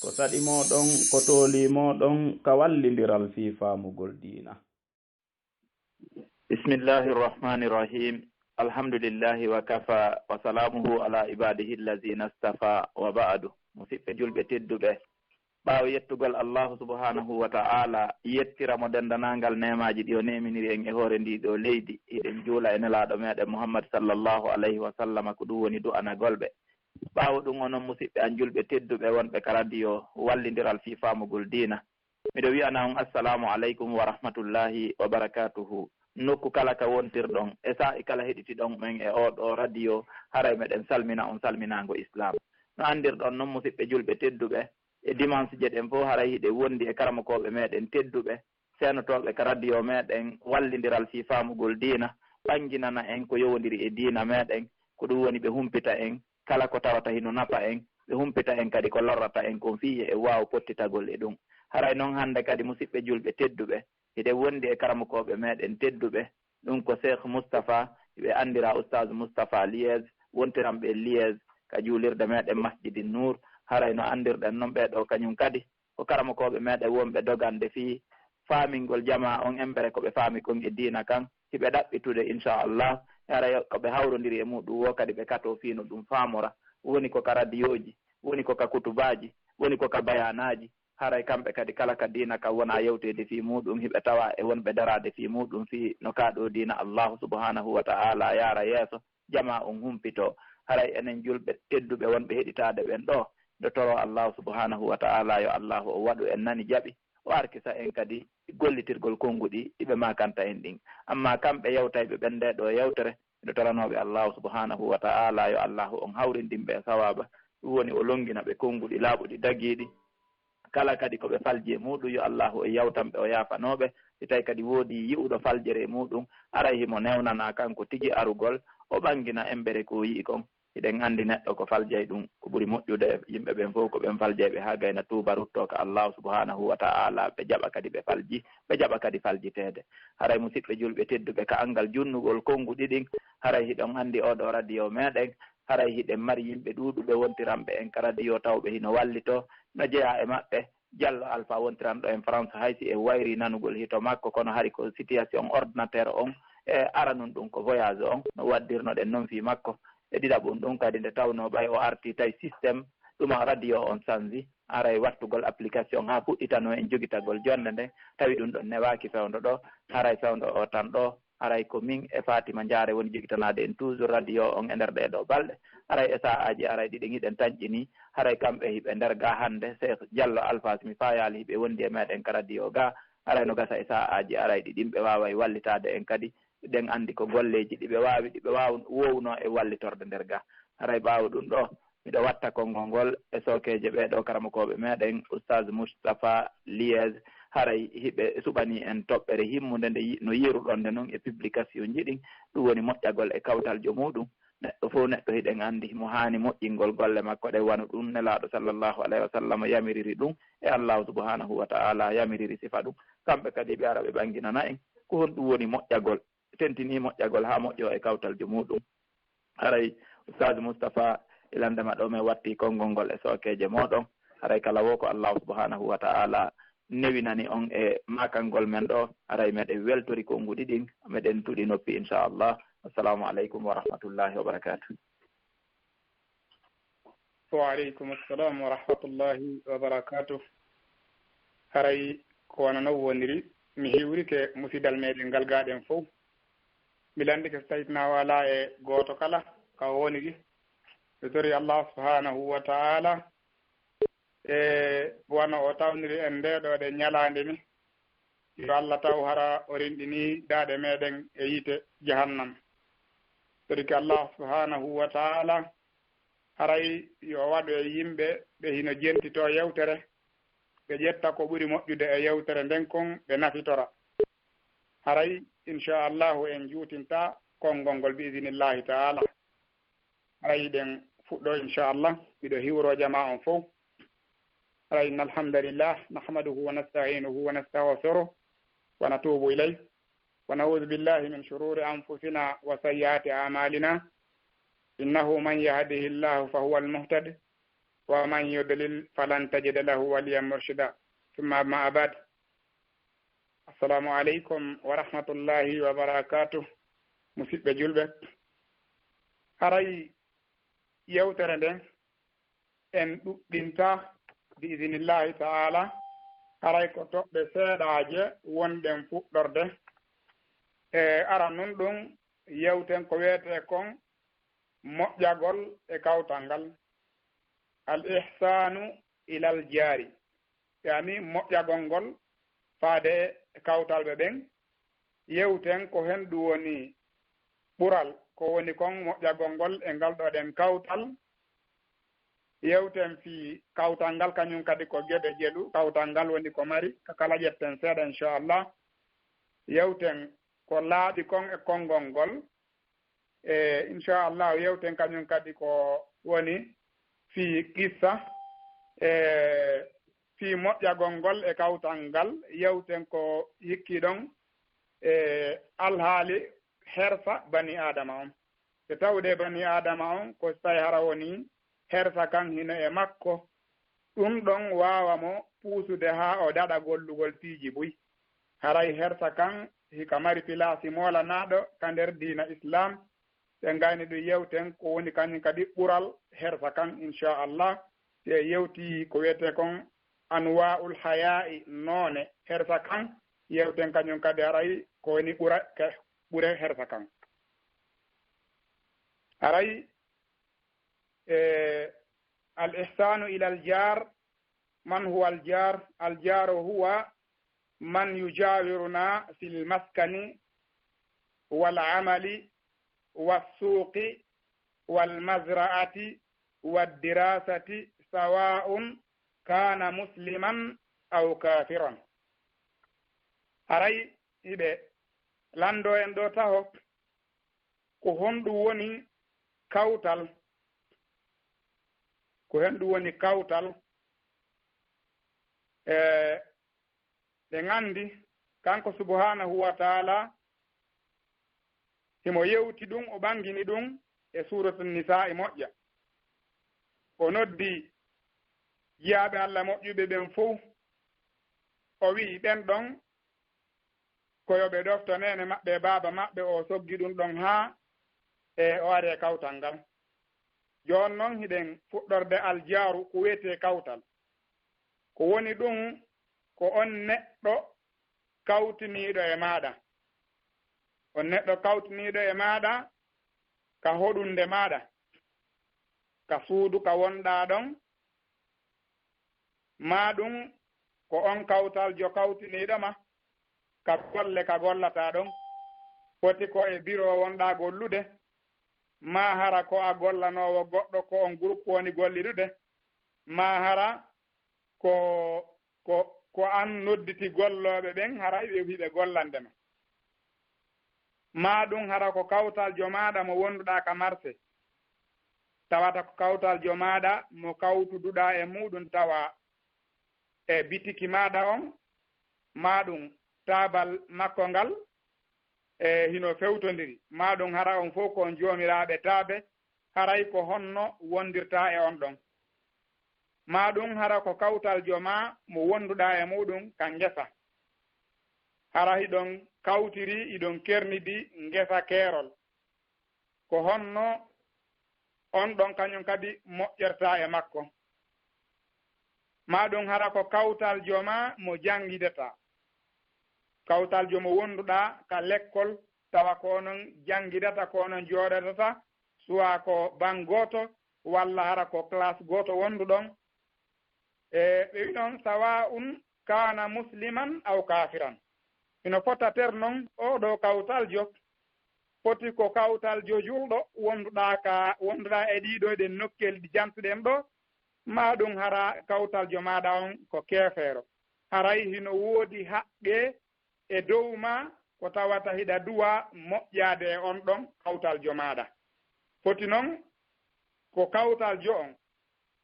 ko saɗi moɗon ko tooli moɗon ka wallindiral fi faamugol diina. Bismillahi irrahmani irrahim. Alhamdulillahi wa kafa wa salamuhu ala ibadihi allazina istafa wa ba'du. Musidɓe julɓe tedduɓe, ɓaawo yettugol allahu subhanahu wa ta'ala yettiramo dendanangal nemaji ɗi o neminiri en e hoore ndi ɗo leydi, hiɗen juula e nelaɗo meɗen Muhammad sallallahu alayhi wa sallam, ko ɗum woni du'anagolɓe. ɓaawo ɗum onon musidɓe an julɓe tedduɓe wonɓe ka radio wallindiral fi faamugol diina, miɗo wiyana on assalamu aleykum wa rahmatullahi wa barakatuhu. Nokku kala ka wontirɗon e sa'i kala heɗitiɗon men e oɗo radio, haray meɗen salmina on salminago islam. No andirɗon noon musidɓe julɓe tedduɓe, e dimanche je ɗen fof haray hiɗe wondi e karamakoɓe meɗen tedduɓe senotoɓe ka radio meɗen wallindiral fi faamugol diina, ɓanginana en ko yowodiri e diina meɗen, ko ɗum woni ɓe humpita en kala ko tawata hino nafa en, ɓe humpita en kadi ko lorrata en kon fiye e waw pottitagol e ɗum. Haray noon hannde kadi musidɓe julɓe tedduɓe, hiɗe wondi e karamakoɓe meɗen tedduɓe, ɗum ko Cheikh Moustapha, ɓe andira oustaz Moustapha Liége, wontiranɓe Liége ka juulirde meɗen Masjidi Nour. Haray no andirɗen noon ɓeɗo kañum kadi ko karamakoɓe meɗen wonɓe dogande fi faamingol jama on embere koɓe faami kon e diina kan, hiɓe ɗaɓɓitude inchallah. Haray koɓe hawrodiri e muɗum wo kadi ɓe kato fiino ɗum faamora, woni ko ka radioji, woni ko ka kutubaji, woni ko ka bayanaji. Haray kamɓe kadi kala ka diina kam wona yewtede fi muɗum, hiɓe tawa e wonɓe darade fi muɗum fi no kaɗo diina allahu subhanahu wa ta'ala yaara yeeso, jama on humpito. Haray enen julɓe tedduɓe wonɓe heɗitade ɓen ɗo, nde toro allahu subhanahu wa ta'ala yo allahu o waɗu en nani jaɓi, o arkisa en kadi gollitirgol konnguɗi ɗiɓe makanta en ɗin. Amma kamɓe yewtayɓe ɓen nde ɗo yewtere, nde toranoɓe allahu subhanahu wa ta'ala yo allahu on hawrindinɓe e sawaba, ɗum woni o longina ɓe konnguɗi laaɓuɗi dagiɗi. Kala kadi koɓe falji e muɗum yo allahu e yawtanɓe o yafanoɓe, si tawi kadi woodi yi'uɗo faljere e muɗum, aray himo newnana kanko tigi arugol o ɓangina embere ko yi'i kon. Hiɗen andi neɗɗo ko faljay ɗum ko ɓuri moƴƴude yimɓe ɓen fof ko ɓen faljayɓe ha gayna tuuba rutto ka allahu subhanahu wa ta'ala, ɓe jaɓa kadi ɓe falji, ɓe jaɓa kadi faljitede. Haray musidɓe julɓe tedduɓe ka angal junnugol konnguɗi ɗin, haray hiɗon andi oɗo radio meɗen, haray hiɗen mari yimɓe ɗuɗuɓe wontiranɓe en ka radio tawɓe hino wallito no jeeya e maɓɓe. Diallo Alpha wontiranɗo en France haysi e wayri nanugol hito makko, kono hari ko situation ordinateur on e aranum ɗum ko voyage on no waddirnoɗen noon fi makko. E ɗiɗaɓum ɗum kadi nde tawno ɓay o arti tawi systéme ɗum radio on changi, aray wattugol application ha fuɗɗitano en jogitagol jonde nden, tawi ɗum ɗon newaki fewndo ɗo. Haray fewndo o tan ɗo, haray ko min e Fatima Diare woni jogitanade en toujours radio on e nder ɗe ɗo balɗe. Haray e sa'aji aray ɗiɗen hiɗen tañƴini, haray kamɓe hiɓe nder ga hande Cheikh Diallo Alpha mi fayali hiɓe wondi e meɗen ka radio ga, haray no gasa e sa'aji aray ɗiɗin ɓe wawa wallitade en kadi. Ɗen andi ko golleji ɗiɓe wawa wowno e wallitorde nder ga. Haray ɓawo ɗum ɗo miɗo watta konngol ngol e sokeje ɓeɗo karamakoɓe meɗen oustaz Moustapha Liége. Haray hiɓe suɓani en toɓɓere himmude nde no yiruɗon nde noon e publication jiɗin, ɗum woni moƴƴagol e kawtal jomuɗum. Neɗɗo fof neɗɗo hiɗen andi mo hani moƴƴingol golle makko ɗe wano ɗum nelaɗo sallllahu alayhi wa sallam yamiriri ɗum, e allahu subhanahu wa ta'ala yamiriri sifa ɗum. Kamɓe kadi ɓe ara ɓe ɓanginana en ko hon ɗum woni moƴƴagol, tentini moƴƴagol ha moƴƴo e kawtal jomuɗum. Haray oustaz Moustapha ilandema ɗo min watti konngol ngol e sokeje moɗon. Haray kala wo ko allahu subhanahu wa ta'ala newinani on e makangol men ɗo, haray meɗen weltori konnguɗi ɗin, meɗen tuɗi noppi inchallah. Assalamu aleykum wa rahmatullahi wa barakatuh. Wa aleykum assalam wa rahmatullahi wa barakatuh. Haray ko wana no woniri mi hiwrike musidal meɗen ngal gaɗen fof. Mi landike so tawitna wala e goto kala ka woniri, ɓe tori allah subhanahu wa ta'ala e wona o tawniri en ndeɗo ɗe ñalande ni, yo Allah taw hara o rinɗini daaɗe meɗen e yiite jahannam. Toriki allah subhanahu wa ta'ala haray yo waɗu e yimɓe ɓe hino jentito yewtere, ɓe ƴetta ko ɓuri moƴƴude e yewtere nden kon ɓe nafitora. Haray inchallahu en juutinta konngol ngol bi idinillahi ta'ala. Haray ɗen fuɗɗo inchallah, miɗo hiwro jama on fof. haray inna alhamdulillah nahmaduhu wa nasta'inuhu wa nastaghfiruh wa natubu ilayh wa na'udhu billahi min shururi anfusina wa sayyiati a'malina innahu man yahdihillahu fahuwa al-muhtadi ومن يضلل فلن تجد له وليا مرشدا ثم أما بعد السلام عليكم ورحمة الله وبركاته musidɓe julɓe haray yewtere nden en ɗuɗɗinta bi idinillahi ta'ala haray ko toɓɓe seeɗaaje wonɗen fuɗɗorde aran nun ɗum yewten ko wiyete kon moƴƴagol e kawtal ngal al ihsanu ilal jaari yani moƴƴagol ngol faade e kawtalɓe ɓen yewten ko hen ɗum woni ɓural ko woni kon moƴƴagol ngol e ngal ɗo ɗen kawtal yewten fi kawtal ngal kañum kadi ko geɗe jeɗu kawtal ngal woni ko mari kala ƴetten seeɗa inchallah yewten ko laaɓi kon e konngol ngol e inchallah yewten kañum kadi ko woni fi qissa e fi moƴƴagol ngol e kawtal ngal yewten ko hikki ɗon e alhaali hersa bani adama on so tawde bani adama on ko tawi hara woni hersa kan hino e makko ɗum ɗon wawa mo puusude ha o daɗa gollugol piiji buy haray hersa kan hika mari pilasi molanaɗo ka nder diina islam ɓe gayni ɗum yewten ko woni kañum kadi ɓural hersa kan inchallah te yewti ko wiyete kon anwa'ul haya'i noone hersa kan yewten kañum kadi haray ko woni ɓure hersa kan haray al ihsanu ila al jar man huwa al jar huwa man yujawiruna fil maskani wal amali was suqi wal mazra'ati wad dirasati sawa'un kana musliman aw kafiran haray iɓe lando en ɗo taho ko honɗum woni kawtal ɓe gandi kanko subhanahu wa taala himo yewti ɗum o ɓangini ɗum e suratul nisa'i moƴƴa o noddi jiyaɓe Allah moƴƴuɓe ɓen fof o wi ɓen ɗon koyoɓe ɗofto nene maɓɓe baaba maɓɓe o soggi ɗum ɗon ha e o ari e kawtal ngal jon noon hiɗen fuɗɗorde aljaaru ko wiyete kawtal ko woni ɗum ko on neɗɗo kawtiniɗo e maɗa ka hoɗunde maɗa ka suudu ka wonɗa ɗon ma ɗum ko on kawtal jo kawtiniɗoma ka golle ka gollata ɗon foti ko e biro wonɗa gollude ma hara ko a gollanowo goɗɗo ko on groupe woni gollidude ma hara ko an nodditi golloɓe ɓen hara ɓe wiɓe gollandema ma ɗum hara ko kawtal jo maɗa mo wonduɗa ka marché tawata ko kawtal jo maɗa mo kawtuduɗa e muɗum tawa e bitiki maɗa on ma ɗum tabal makko ngal e hino fewtodiri ma ɗum hara on fof ko joomiraɓe taabe haray ko honno wondirta e on ɗon ma ɗum hara ko kawtal joma mo wonduɗa e muɗum ka ngesa hara hiɗon kawtiri iɗon kernidi ngesa keerol ko honno on ɗon kañum kadi moƴƴerta e makko ma ɗum hara ko kawtal joma mo jangideta kawtal jomo wonduɗa ka l'école tawa ko onon jangidata ko onon jooɗatata suwa ko ban goto walla hara ko classe goto wonduɗon e ɓe wi noon sawa'un kana musliman aw kafiran ino fota ter noon oɗo kawtal jo foti ko kawtal jo julɗo wonduɗa e ɗiɗo ɗen nokkel ɗi jantuɗen ɗo ma ɗum hara kawtal jo maɗa on ko keefeero haray hino woodi haqqe e dow ma ko tawata hiɗa duwa moƴƴade e on ɗon kawtal jo maɗa foti noon ko kawtal jo on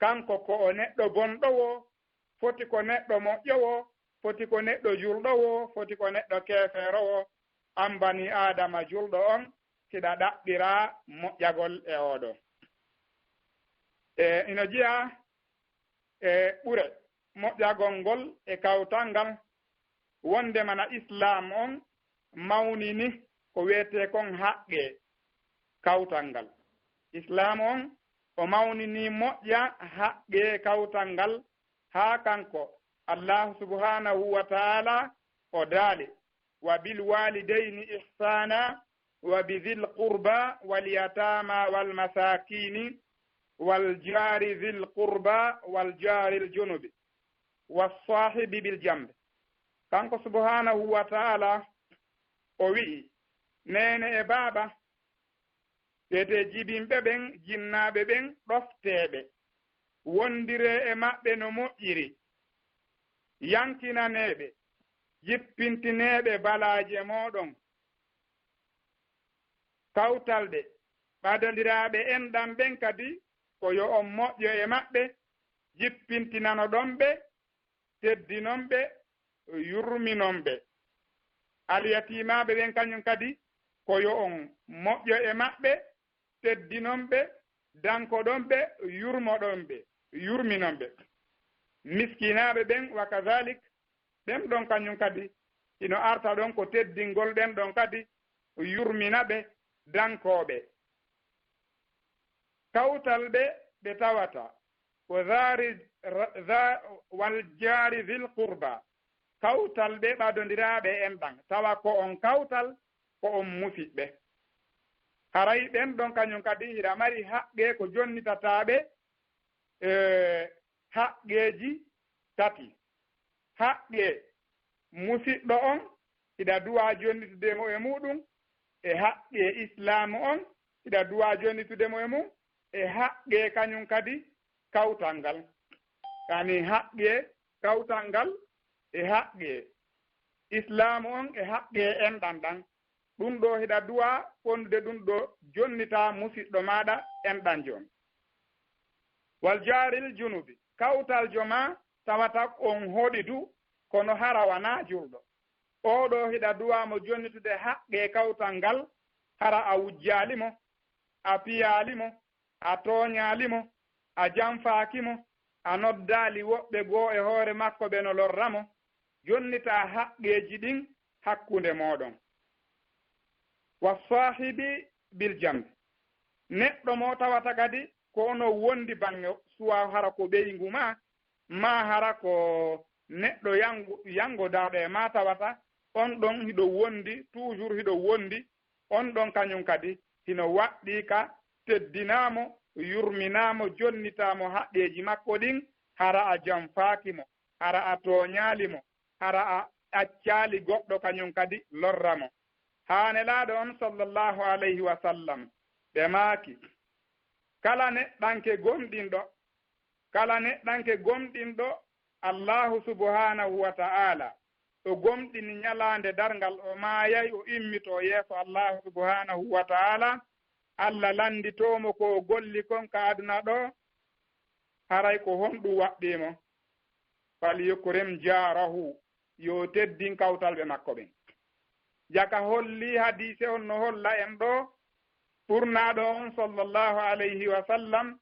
kanko ko o neɗɗo bonɗowo foti ko neɗɗo moƴƴowo foti ko neɗɗo julɗowo foti ko neɗɗo keefeerowo an bani adama julɗo on hiɗa ɗaɓɓira moƴƴagol e oɗo ino jiya ɓure moƴƴagol ngol e kawtal ngal wonde mana islam on mawnini ko wiyete kon haqqe kawtal ngal. Islam on o mawnini moƴƴa haqqe kawtal ngal haa kanko Allah subhanahu wa ta'ala o daali wa bil walidayni ihsana wa bidhil qurba wal yatama wal masakini wal jari dhil qurba wal jari al junubi was sahibi bil jambi. Kanko subhanahu wa ta'ala o wi'i nene e baba ete jibinɓe ɓen jinnaɓe ɓen ɗofteɓe wondire e maɓɓe no moƴƴiri yankinaneɓe jippintineɓe balaje moɗon kawtalɗe ɓadodiraɓe enɗam ɓen kadi ko yo on moƴƴo e maɓɓe jippintinano ɗonɓe teddinonɓe yurminonɓe. Alyatimaɓe ɓen kañum kadi ko yo on moƴƴo e maɓɓe teddinonɓe dankoɗonɓe yurmoɗonɓe yurminonɓe. Miskinaɓe ɓen wa kadalik ɓen ɗon kañum kadi ino arta ɗon ko teddingol ɓen ɗon kadi yurminaɓe dankoɓe. Kawtal ɓe tawata ko wal jari dhil qurba kawtal ɓe ɓadodiraɓe enɗan tawa ko on kawtal ko on musiɓɓe. Haray ɓen ɗon kañum kadi hiɗa mari haqqe ko jonnitataɓe haqqeji tati. Haqqe musiɗɗo on hiɗa duwa jonnitudemo e muɗum e haqqe islamu on hiɗa duwa jonnitudemo e mum e haqqe kañum kadi kawtal ngal. Yani haqqe kawtal ngal e haqqe islamu on e haqqe enɗan ɗan ɗum ɗo hiɗa duwa fondude ɗum ɗo jonnita musiɗɗo maɗa enɗan jon. Wal jaril junubi kawtal joma tawata on hoɗidu kono hara wana julɗo. Oɗo hiɗa duwamo jonnitude haqqe kawtal ngal hara a wujjalimo a piyalimo a toñalimo a janfakimo a noddali woɓɓe goo e hoore makko ɓe no lorramo jonnita haqqeji ɗin hakkunde moɗon. Wa sahibi bil jambi neɗɗo mo tawata kadi ko ono wondi bange suwa hara ko ɓeygu ma hara ko neɗɗo yangodaɗo e ma tawata on ɗon hiɗo wondi toujours hiɗo wondi on ɗon kañum kadi hino waɗɗi ka teddinamo yurminamo jonnitamo haqqeji makko ɗin hara a janfakimo hara a toñalimo hara a accali goɗɗo kañum kadi lorramo. Haane laaɗo on sallallahu alayhi wa sallam ɓe maaki kala neɗɗanke gomɗinɗo Allahu subhanahu wa ta'ala o gomɗini ñalaande darngal o maayay o immito yeeso Allahu subhanahu wa ta'ala Allah landitomo ko golli kon ka aduna ɗo haray ko honɗum waɗɗimo fal yukrim jarahu yo teddin kawtalɓe makko ɓen. Jaka holli hadise on no holla en ɗo ɓurnaɗo on sallallahu alayhi wa sallam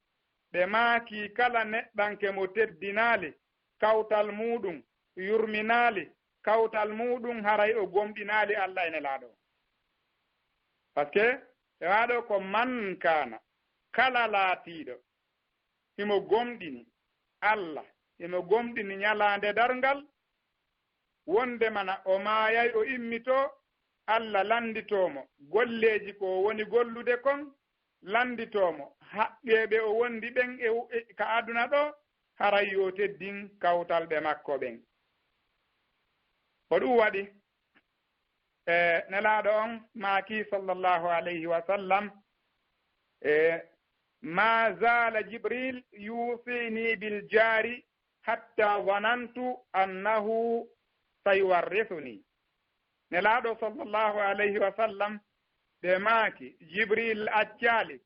ɓe maaki kala neɗɗanke mo teddinali kawtal muɗum yurminali kawtal muɗum haray o gomɗinali Allah ene laaɗo. Par ce que ɓe waɗo ko man kana kala laatiɗo imo gomɗini Allah imo gomɗini ñalande darngal wonde mana o maayay o immito Allah landitomo golleji ko woni gollude kon landitomo haqqeɓe o wondi ɓen ka aduna ɗo haray yo teddin kawtalɓe makko ɓen. Ko ɗum waɗi nelaaɗo on maaki sallallahu alayhi wa sallam ma zala jibril yusini bil jari hatta zanantu annahu sayuwarrithuni. Nelaaɗo sallallahu alayhi wa sallam ɓe maaki jibril accali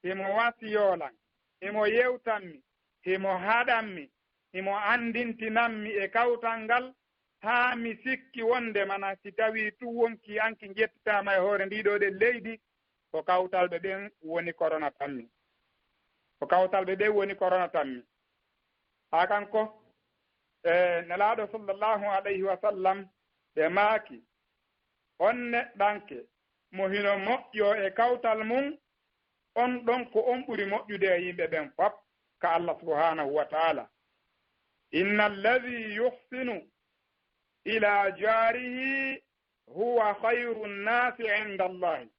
himo wasiyolan himo yewtanmi himo haɗanmi himo andintinanmi e kawtal ngal haa mi sikki wonde mana si tawi tu wonki anki jettitama e hoore ndiɗo ɗe leydi ko kawtalɓe ɓen woni korona tanmi ko kawtalɓe ɓen woni korona tanmi. haa kanko nelaaɗo sallllahu alayhi wa sallam ɓe maaki on neɗɗanke mo hino moƴƴo e kawtal mum on ɗon ko on ɓuri moƴƴude e yimɓe ɓen fof ka Allah subhanahu wa taala inna alladi yuhsinu ila jarihi huwa khayru nnasi inda allahi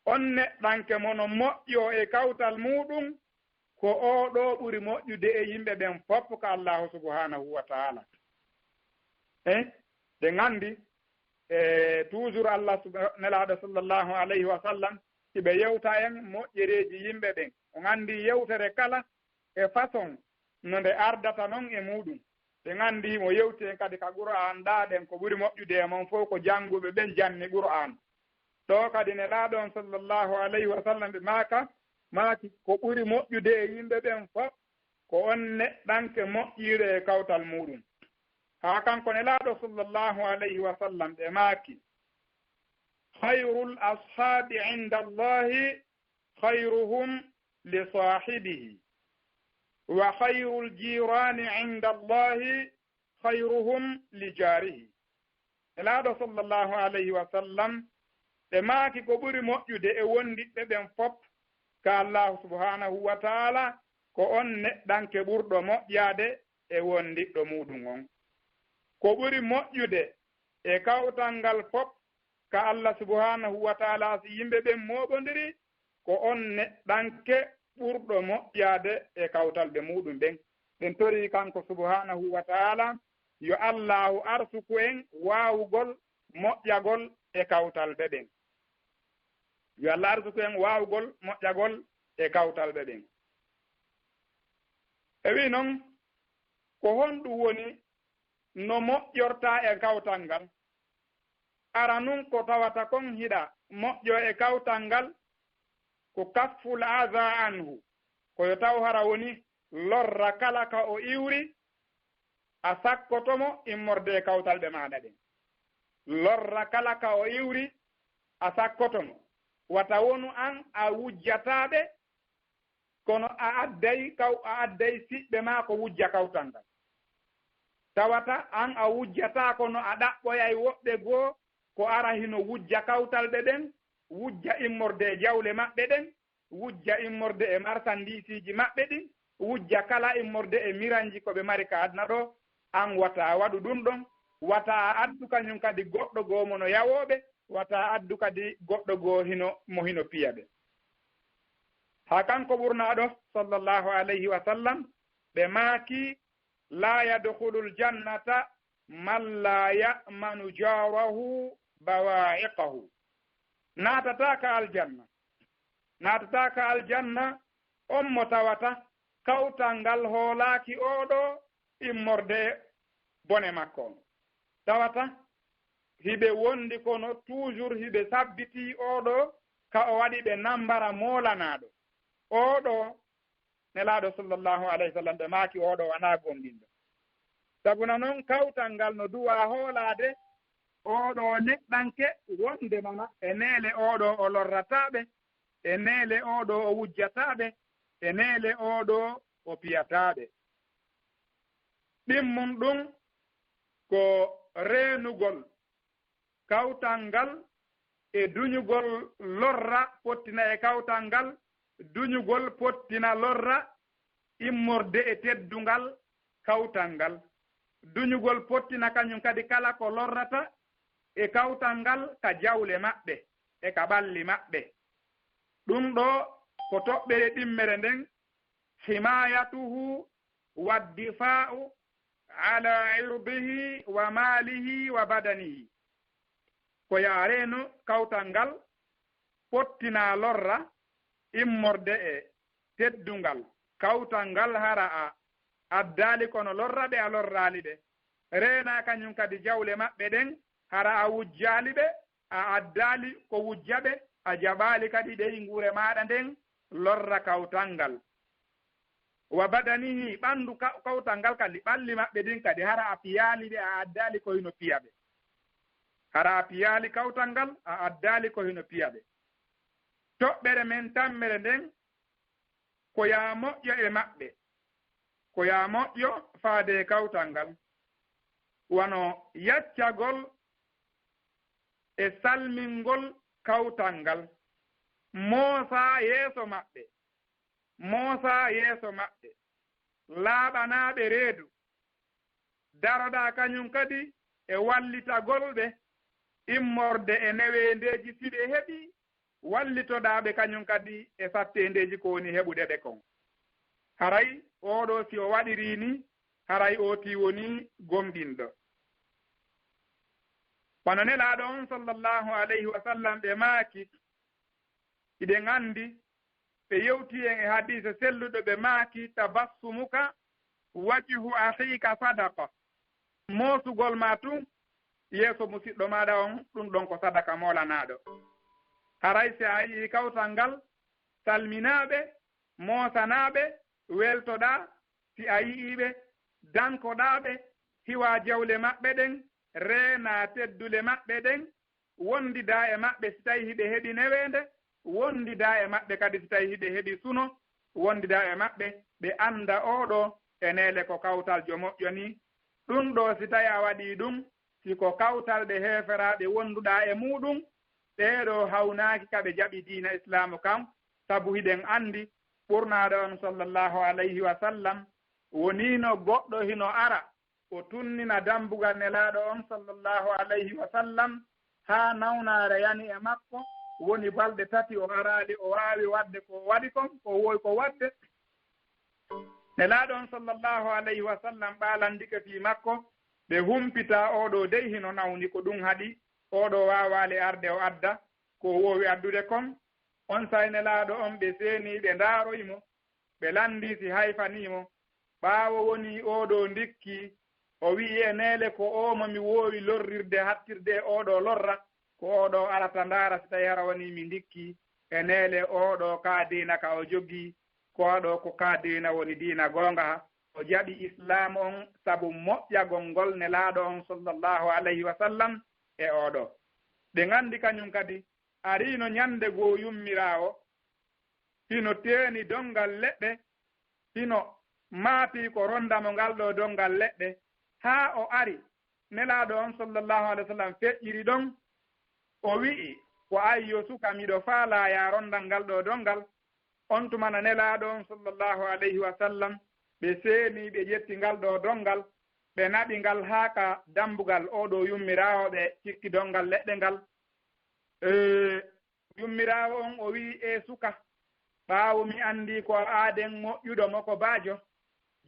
on neɗɗanke mono moƴƴo e kawtal muɗum ko oɗo ɓuri moƴƴude e yimɓe ɓen fof ka allahu subhanahu wa taala ɓe gandi toujours Allah nelaaɗo sallllahu alayhi wa sallam siɓe yewta en moƴƴereji yimɓe ɓen o gandi yewtere kala e façon no nde ardata noon e muɗum ɓe gandi mo yewti en kadi ka qur'an ɗaɗen ko ɓuri moƴƴude e mon fof ko jannguɓe ɓen janni qur'an ɗo kadi nelaaɗon sallllahu alayhi wa sallam ɓe maaki ko ɓuri moƴƴude e yimɓe ɓen fof ko on neɗɗanke moƴƴire e kawtal muɗum haa kanko nelaaɗo sallllahu alayhi wa sallam ɓe maaki hayrul ashabi inda allahi hayruhum li sahibihi wa hayrul jirani inda allahi hayruhum li jarihi nelaaɗo sallllahu alayhi wa sallam ɓe maaki ko ɓuri moƴƴude e wondiɓɓe ɓen fof ka allahu subhanahu wa taala ko on neɗɗanke ɓurɗo moƴƴade e wondiɗɗo muɗum on ko ɓuri moƴƴude e kawtal ngal fof ka Allah subhanahu wa taala si yimɓe ɓen moɓodiri ko on neɗɗanke ɓurɗo moƴƴade e kawtalɓe muɗum ɓen ɓen tori kanko subhanahu wa taala yo allahu arsuku en waawugol moƴƴagol e kawtalɓe ɓen yo allah arsuku en waawugol moƴƴagol e kawtalɓe ɓen e wi noon ko honɗum woni no moƴƴorta e kawtal ngal ara nun ko tawata kon hiɗa moƴƴo e kawtal ngal ko kafful aza anhu koyo taw hara woni lorra kala ka o iwri a sakkotomo immorde e kawtalɓe maɗa ɗen lorra kala ka o iwri a sakkotomo wata wonu an a wujjataɓe kono a adday siɓɓe ma ko wujja kawtal ngal tawata an a wujjata kono a ɗaɓɓoyay woɓɓe goo ko ara hino wujja kawtalɓe ɗen wujja immorde e jawle maɓɓe ɗen wujja immorde e marchandisiji maɓɓe ɗin wujja kala immorde e miranji ko ɓe mari ka aduna ɗo an wata waɗu ɗum ɗon wata addu kañum kadi goɗɗo goo mono yawoɓe wata addu kadi goɗɗo goo mo hino piya ɓe ha kanko ɓurnaɗo sallllahu alayhi wa sallam ɓe maaki la yadkhulul jannata man la ya'manu jarahu bawa'iqahu natataka aljanna on mo tawata kawtal ngal hoolaaki oɗo immorde bone makko on tawata hiɓe wondi kono toujours hiɓe sabbiti oɗo ka o waɗi ɓe nambara molanaɗo oɗo nelaaɗo sallllahu alayhi wa sallam ɓe maaki oɗo wana gonɗinɗo sabuna noon kawtal ngal no duwa hoolaade oɗo neɗɗanke wonde mana e neele oɗo o lorrataɓe e neele oɗo o wujjataɓe e neele oɗo o piyataɓe ɗimmum ɗum ko reenugol kawtal ngal e duñugol lorra pottina e kawtal ngal duñugol pottina lorra immorde e teddungal kawtal ngal duñugol pottina kañum kadi kala ko lorrata e kawtal ngal ka jawle maɓɓe e ka ɓalli maɓɓe ɗum ɗo ko toɓɓere ɗimmere nden himayatuhu waddifa'u ala irbihi wa malihi wa badanihi ko yaareno kawtal ngal pottina lorra immorde e teddungal kawtal ngal hara a addali kono lorraɓe a lorrali ɓe reena kañum kadi jawle maɓɓe ɗen hara a wujjali ɓe a addali ko wujjaɓe a jaɓali kadi ɗe ngure maɗa nden lorra kawtal ngal wa badanihi ɓandu kawtal ngal kadi ɓalli maɓɓe ɗin kadi hara a piyali ɓe a addali ko hino piya ɓe hara a piyali kawtal ngal a addali ko hino piya ɓe toɓɓere men tammere nden ko ya moƴƴo e maɓɓe ko ya moƴƴo faade kawtal ngal wano yaccagol e salmingol kawtal ngal moosa yeeso maɓɓe laaɓanaaɓe reedu daroɗaa kañum kadi e wallitagol ɓe immorde e neweendeeji siɗe heɓi wallitoɗaaɓe kañum kadi e satteendeeji ko woni heɓude ɓe kon haray oɗo si o waɗiri ni haray o ti woni gomɗinɗo kono nelaaɗo on sallllahu alayhi wa sallam ɓe maaki iɗen anndi ɓe yewti en e hadise selluɗo ɓe maaki tabassumuka wajhu ahiika sadaka moosugol ma tun yeeso musidɗo maɗa on ɗum ɗon ko sadaka molanaɗo haray si a yii kawtal ngal salminaaɓe moosanaɓe weltoɗa si a yi'iɓe dankoɗaɓe hiwa jawle maɓɓe ɗen reena teddule maɓɓe ɗen wondida e maɓɓe si tawi hiɓe heɓi neweende wondida e maɓɓe kadi si tawi hiɓe heɓi suno wondida e maɓɓe ɓe anda oɗo e neele ko kawtal jo moƴƴo ni ɗum ɗo si tawi a waɗi ɗum siko kawtal ɓe heeferaɓe wonduɗa e muɗum ɓeeɗo hawnaaki kaɓe jaɓi diina islamu kam sabu hiɗen andi ɓurnaɗo on sallllahu alayhi wa sallam wonino goɗɗo hino ara o tunnina dambugal nelaɗo on sallllahu alayhi wa sallam haa nawnare yani e makko woni balɗe tati o araali o waawi wadde ko waɗi kon ko wowi ko wadde nelaɗo on sallllahu alayhi wa sallam ɓaalandike fii makko ɓe humpita oɗo dey hino nawni ko ɗum haɗi oɗo waawaali arde o adda ko wowi addude kon on saynelaaɗo on ɓe seeni ɓe ndaaroymo ɓe lanndi si hayfanimo ɓaawo woni oɗo ndikki o wi'i e neele ko omo mi woowi lorrirde hattirde e oɗo lorra ko oɗo arata ndaara si tawi hara woni mi ndikki e neele oɗo ka diina ka o jogii ko oɗo ko ka diina woni diina goonga ha o jaɓi islam on sabu moƴƴagol ngol nelaaɗo on sallllahu alayhi wa sallam e oɗo ɓe nganndi kañum kadi ariino ñannde goo yummiraawo hino teeni dongal leɗɗe hino maatii ko rondamo ngal ɗo dongal leɗɗe haa o ari nelaaɗo on sallllahu alayhi wa sallam feƴƴiri ɗon o wi'i ko ayyo suka miɗo faala ya rondal ngal ɗo dongal on tumana nelaaɗo on sallllahu alayhi wa sallam ɓe seeni ɓe ƴetti ngal ɗo dongal ɓe naɓi ngal haa ka dambugal oɗo yummiraawo ɓe cikki dongal leɗɗe ngal yummiraawo on o wi'i e suka ɓaawo mi anndi ko aaden moƴƴuɗo mo ko baajo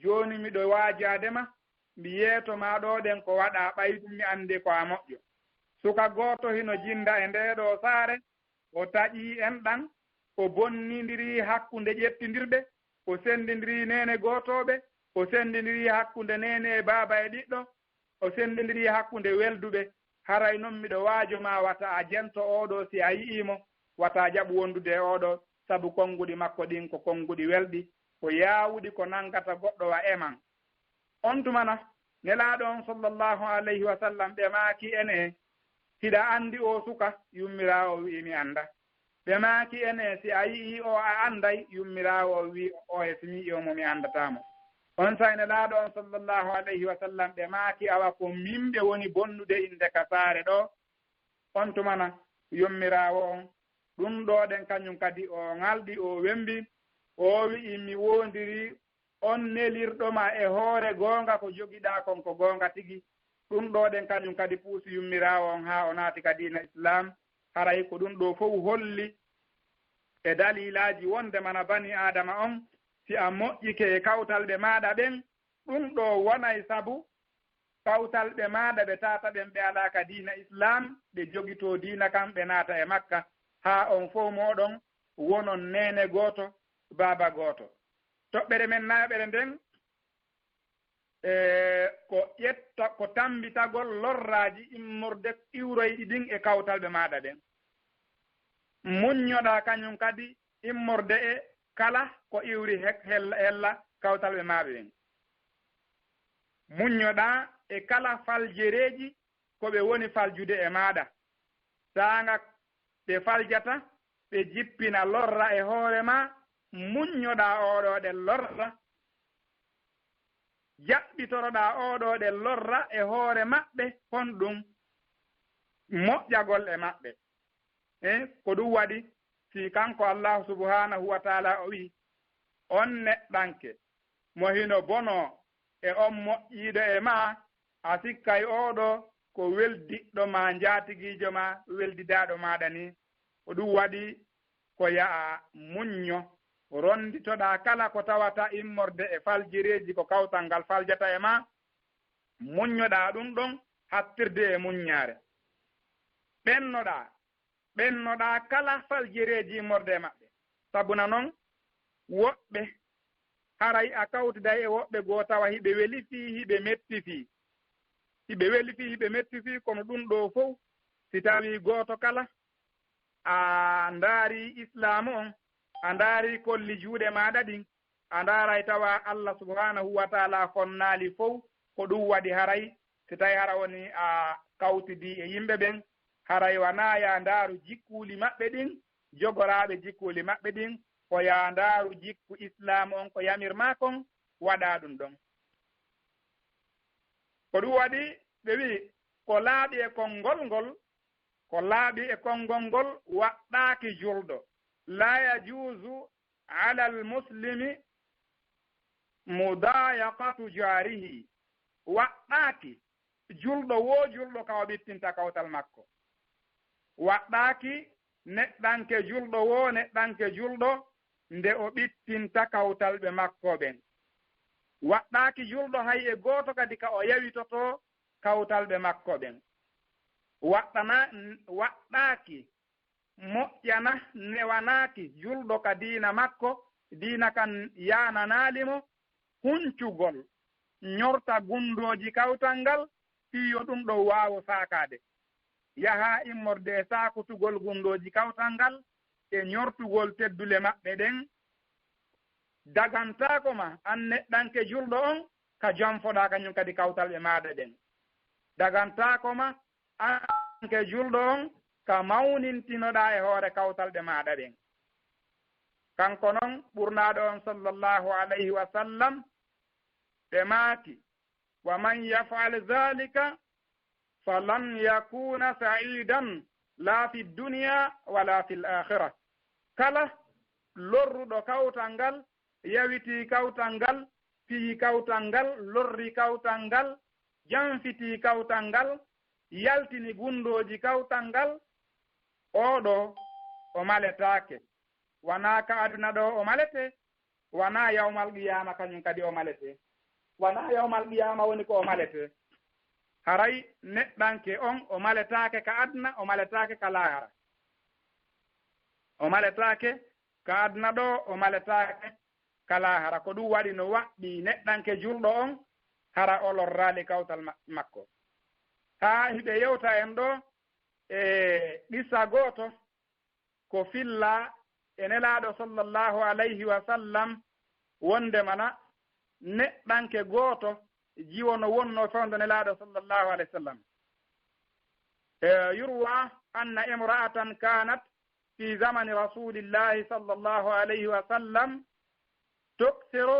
jooni miɗo waajaadema mi yeeto ma ɗoɗen ko waɗa ɓaydum mi anndi ko a moƴƴo suka gooto hino jinda e ndeɗo saare o taƴii enɗan o bonnidiri hakkunde ƴettindirɓe o senndindiri nene gootooɓe o senndindiri hakkunde nene e baaba e ɗiɗɗo o senndindiri hakkunde welduɓe haray noon miɗo waajo ma wata a jento oɗo si a yi'imo wata jaɓu wondude oɗo sabu konnguɗi makko ɗin ko konnguɗi welɗi ko yaawuɗi ko nangata goɗɗo wa eman on tumana nelaaɗo on sallllahu alayhi wa sallam ɓe maaki ene hiɗa anndi o suka yummiraawo wi mi annda ɓe maaki ene si a yii o a annday yummiraawo o wi o e simi o mo mi anndatamo on say nelaaɗo on sallllahu alayhi wa sallam ɓe maaki awa ko mimɓe woni bonnude inde ka saare ɗo on tumana yummiraawo on ɗum ɗo ɗen kañum kadi o ŋalɗi o wembi o wi'i mi wondiri on nelirɗoma e hoore goonga ko jogiɗa kon ko goonga tigi ɗum ɗo ɗen kañum kadi puusi yummiraawo on haa o naati ka diina islam haray ko ɗum ɗo fof holli e daliilaaji wonde mana bani adama on si a moƴƴike e kawtalɓe maaɗa ɓen ɗum ɗo wonay sabu kawtalɓe maaɗa ɓe tata ɓen ɓe alaa ka diina islam ɓe jogitoo diina kam ɓe naata e makka haa on fof mooɗon wonon nene gooto baaba gooto toɓɓere men naaɓere nden ko ƴetta ko tambitagol lorraaji immorde iwroyɗi ɗin e kawtalɓe maaɗa ɗen muññoɗaa kañum kadi immorde e kala ko iwri hella kawtalɓe maaɓe ɓen muññoɗaa e kala faljereeji ko ɓe woni faljude e maaɗa saanga ɓe faljata ɓe jippina lorra e hoore ma muññoɗaa oɗo ɗe lorra jaɓɓitoroɗa oɗo ɗe lorra e hoore maɓɓe honɗum moƴƴagol e maɓɓe ko ɗum waɗi si kanko allahu subhanahu wa taala o wi on neɗɗanke mo hino bono e on moƴƴiiɗo e ma a sikkay oɗo ko weldiɗɗo ma jaatigiijo ma weldidaaɗo maɗa ni ko ɗum waɗi ko yaha muñño ronditoɗa kala ko tawata immorde e faljireji ko kawtal ngal faljata e ma muññoɗa ɗum ɗon hattirde e muññaare ɓennoɗa kala faljireji immorde e maɓɓe sabuna noon woɓɓe haray a kawtiday e woɓɓe goo tawa hiɓe weli fii hiɓe metti fii hiɓe metti fii kono ɗum ɗo fof si tawi gooto kala a ndaari islamu on a ndaari kolli juuɗe maɗa ɗin a ndaaray tawa allah subhanahu wa taala fonnaali fof ko ɗum waɗi haray si tawi hara woni a kawtidi e yimɓe ɓen haray wana ya ndaaru jikkuuli maɓɓe ɗin jogoraaɓe jikkuuli maɓɓe ɗin ko ya ndaaru jikku islamu on ko yamirma kon waɗa ɗum ɗon ko ɗum waɗi ɓe wi ko laaɓi e konngol ngol waɗɗaaki julɗo la yajuusu ala almuslimi mudayaqatu jaarihi waɗɗaaki julɗo ka o ɓittinta kawtal makko waɗɗaaki neɗɗanke julɗo nde o ɓittinta kawtal ɓe makko ɓen waɗɗaaki julɗo hay e gooto kadi ka o yawitoto kawtal ɓe makko ɓen waɗɗaaki moƴƴana newanaaki julɗo ka diina makko diina kan yananaalimo huncugol ñorta gundoji kawtal ngal fiyo ɗum ɗo waawo saakaade yaha immorde e saakutugol gundoji kawtal ngal e ñortugol teddule maɓɓe ɗen dagantaako ma an neɗɗanke julɗo on ka janfoɗa kañum kadi kawtal ɓe maaɗa ɗen dagantaako ma anke julɗo on ka mawnintinoɗa e hoore kawtal ɓe maaɗa ɗen kanko noon ɓurnaaɗo on sallllahu alayhi wa sallam ɓe maaki wa man yafal dhalika falan yakuna sa'idan la fi dunya wala fi l'akhira kala lorruɗo kawtal ngal yawiti kawtal ngal fii kawtal ngal lorri kawtal ngal janfiti kawtal ngal yaltini gundoji kawtal ngal oɗo o maletaake wona ka aduna ɗo o malete wona yawmal qiyama kañum kadi o malete wona yawmal qiyama woni ko o malete haray neɗɗanke on o maletaake ka aduna o maletaake ka laahara o maletaake ka aduna ɗo o maletaake ka laahara ko ɗum waɗi no waɗɗi neɗɗanke julɗo on hara o lorraali kawtal makko haa hiɓe yewta en ɗo e ɗissa gooto ko filla e nelaaɗo sallllahu alayhi wa sallam wonde mana neɗɗanke gooto jiwono wonno fewndo nelaaɗo sallllahu alayhi wa sallam yurwa anna imra'atan kanat fi zamani rasulillahi sallllahu alayhi wa sallam tuksiru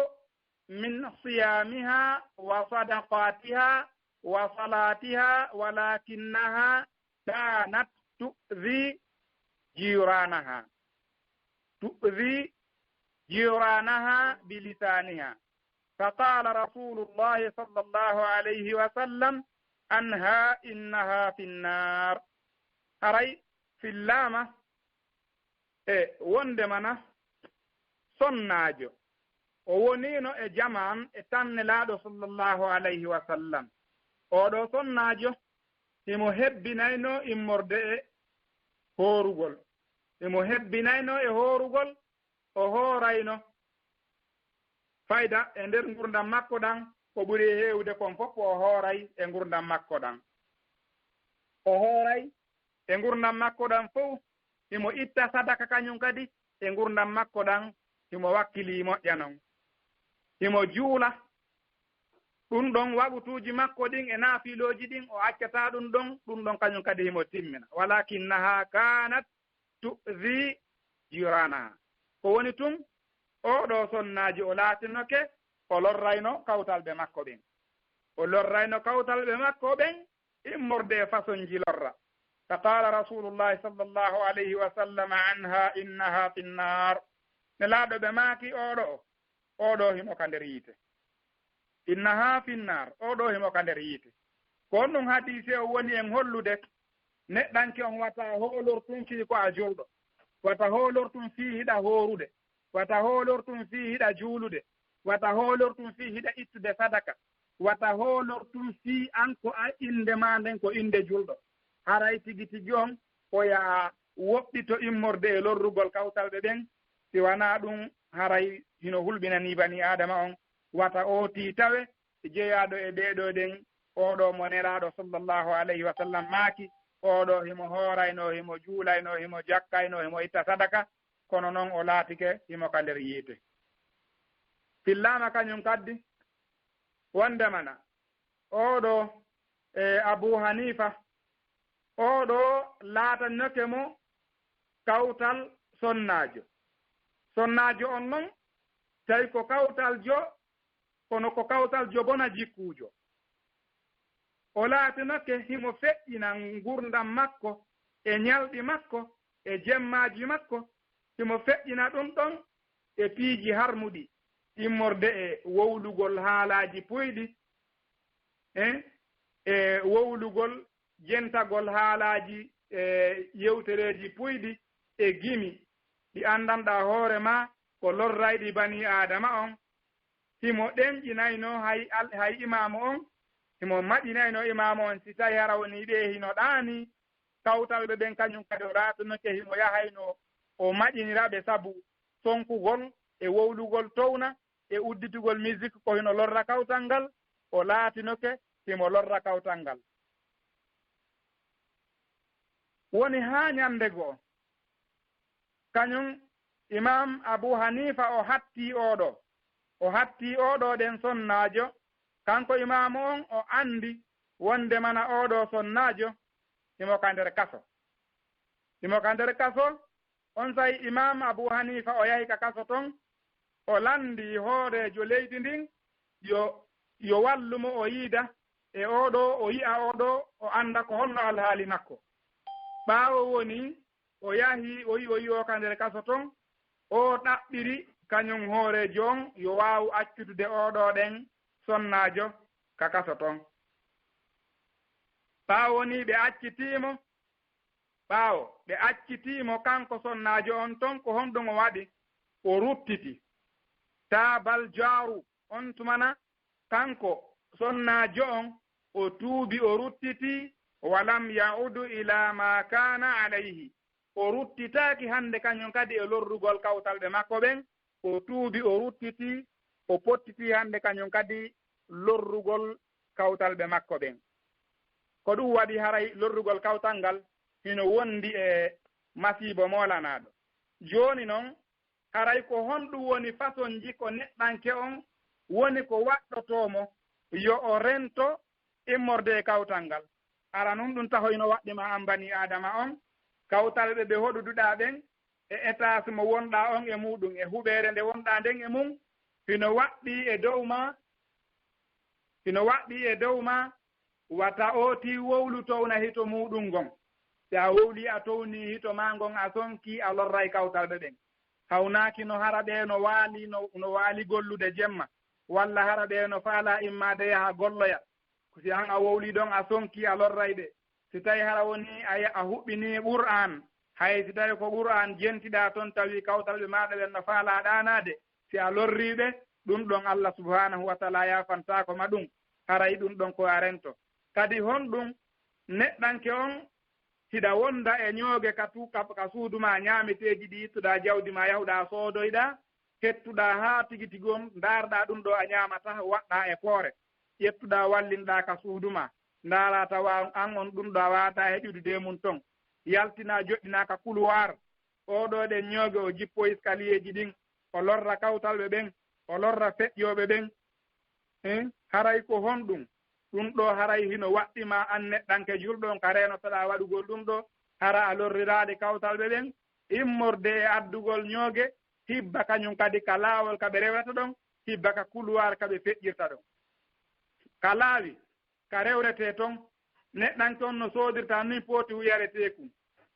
min siyamiha wa sadaqatiha wa salatiha walakinnaha kanat tu'zi jiranaha bilisaniha فقال رسول الله صلى الله عليه وسلم أنها إنها في النار هري في اللامة وندمنا صناجو وونينو جمان تنلادو صلى الله عليه وسلم oɗo sonnajo imo hebbinayno immorde horugol imo hebbinayno e horugol o horayno fayda e nder ngurdam makko ɗan ko ɓuri heewde kon fof o hooray e ngurdam makko ɗan o hooray e ngurdam makko ɗan fof imo itta sadaka kañum kadi e ngurdam makko ɗan imo wakkili moƴƴa non imo juula ɗum ɗon waɓutuuji makko ɗin e naafiilooji ɗin o accata ɗum ɗon kañum kadi imo timmina walakinnaha kanat tu'zi jiranaha ko woni tum oɗo sonnaaji o laatinoke o lorrayno kawtalɓe makko ɓen o lorrayno kawtalɓe makko ɓen immorde e façon ji lorra fa qala rasulullahi sallllahu alayhi wa sallam anha innaha fi nnar ne laaɗo ɓe maaki oɗo himo ka nder yiite innaha fi nnar oɗo himo ka nder yiite ko on ɗum hadise o woni en hollude neɗɗanke on wata hoolortum fii ko a julɗo wata hoolortum fii hiɗa hoorude wata hoolortum fii hiɗa juulude wata hoolortum fii hiɗa ittude sadaka wata hoolortum fii an ko a inde ma nden ko inde julɗo haray tigi tigi on o yaa woɓɓito immorde e lorrugol kawtalɓe ɓen si wonaa ɗum haray hino hulɓinanii bani adama on wata ootii tawe jeyaaɗo e ɓeeɗo ɗen oɗo mo neraaɗo sallllahu alayhi wa sallam maaki oɗo himo hoorayno himo juulayno himo jakkayno himo itta sadaka kono noon o laatike himo ka nder yiite fillaama kañum kaddi wondemana oɗo e abou hanifa oɗo laatannoke mo kawtal sonnaajo on noon tawi ko kawtal jo kono ko kawtal jo bona jikkuujo o laatinoke himo feƴƴina ngurdam makko e ñalɗi makko e jemmaaji makko himo feƴƴina ɗum ɗon e piiji harmuɗi immorde e wowlugol haalaaji puyɗi e wowlugol jentagol haalaaji e yewtereeji puyɗi e gimi ɗi anndanɗaa hoore ma ko lorrayɗi bani aadama on himo ɗemƴinayno hay imamu on himo maɗinayno imamu on si tawi hara woni ɓe hino ɗaani kawtalɓe ɓen kañum kadi o raatunoke himo yahayno o maƴiniraɓe sabu sonkugol e wowlugol towna e udditugol musique ko hino lorra kawtal ngal o laatinoke himo lorra kawtal ngal woni haa ñannde goo kañum imam abou hanifa o hatti oɗo ɗen sonnaajo kanko imamu on o anndi wonde mana oɗo sonnaajo himo ka nder kaso on sahi imam abou hanifa o yahi ka kaso ton o landi hoorejo leydi ndin yo wallumo o yiida e oɗo o yi'a oɗo o annda ko honno alhaali makko ɓaawo woni o yahi o yi o ka nder kaso ton o ɗaɓɓiri kañum hoorejo on yo waawu accutude oɗo ɗen sonnaajo ka kaso ton ɓaawo ni ɓe accitiimo kanko sonnaajo on ton ko honɗum o waɗi o ruttiti taabal jaaru on tumana kanko sonnaajo on o tuubi o ruttiti walam yaudu ila ma kana alayhi o ruttitaaki hannde kañum kadi e lorrugol kawtalɓe makko ɓen o tuubi o ruttiti o pottiti hannde kañum kadi lorrugol kawtalɓe makko ɓen ko ɗum waɗi haray lorrugol kawtal ngal hino wondi e masiibo moolanaaɗo jooni noon haray ko honɗum woni façon ji ko neɗɗanke on woni ko waɗɗotoomo yo o rento immorde e kawtal ngal ara nun ɗum tahoyno waɗɗima an bani adama on kawtalɓe ɓe hoɗuduɗaa ɓen e étage mo wonɗaa on e muɗum e huɓeere nde wonɗaa nden e mum hino waɗɗi e dow ma wata ooti wowlu towna hito muɗum ngon si a wowli a towni hito ma ngon a sonki a lorray kawtalɓe ɓen hawnaaki no hara ɓe no waali gollude jemma walla hara ɓe no faala immade yaha golloya si an a wowli ɗon a sonki a lorray ɓe si tawi hara woni a huɓɓini ɓur'an hay si tawi ko ɓur'an jentiɗa toon tawi kawtalɓe maɗa ɓen no faala ɗanade si a lorriɓe ɗum ɗon Allah subhanahu wa taala yafantako ma ɗum haray ɗum ɗon ko a rento kadi honɗum neɗɗanke on hiɗa wonda e ñooge ka suudu ma ñaameteeji ɗi ittuɗa jawdi ma yahuɗa soodoyɗa hettuɗa haa tigi tigi on ndaarɗa ɗum ɗo a ñaamata waɗɗa e poore ƴettuɗa wallinɗa ka suudu ma ndaara tawa an on ɗum ɗo a wawata heƴude mum ton yaltina joɗɗina ka couloir oɗo ɗen ñooge o jippo escalier ji ɗin o lorra kawtalɓe ɓen o lorra feƴƴoɓe ɓen haray ko honɗum ɗum ɗo haray hino waɗɗima an neɗɗanke julɗon ka renotoɗa waɗugol ɗum ɗo hara a lorriraade kawtalɓe ɓen immorde e addugol ñooge hibba kañum kadi ka laawol ka ɓe rewata ɗon hibbaka couloir kaɓe feƴƴirta ɗon ka laawi ka rewrete toon neɗɗanke on no soodirta ni pooti hu yarete kum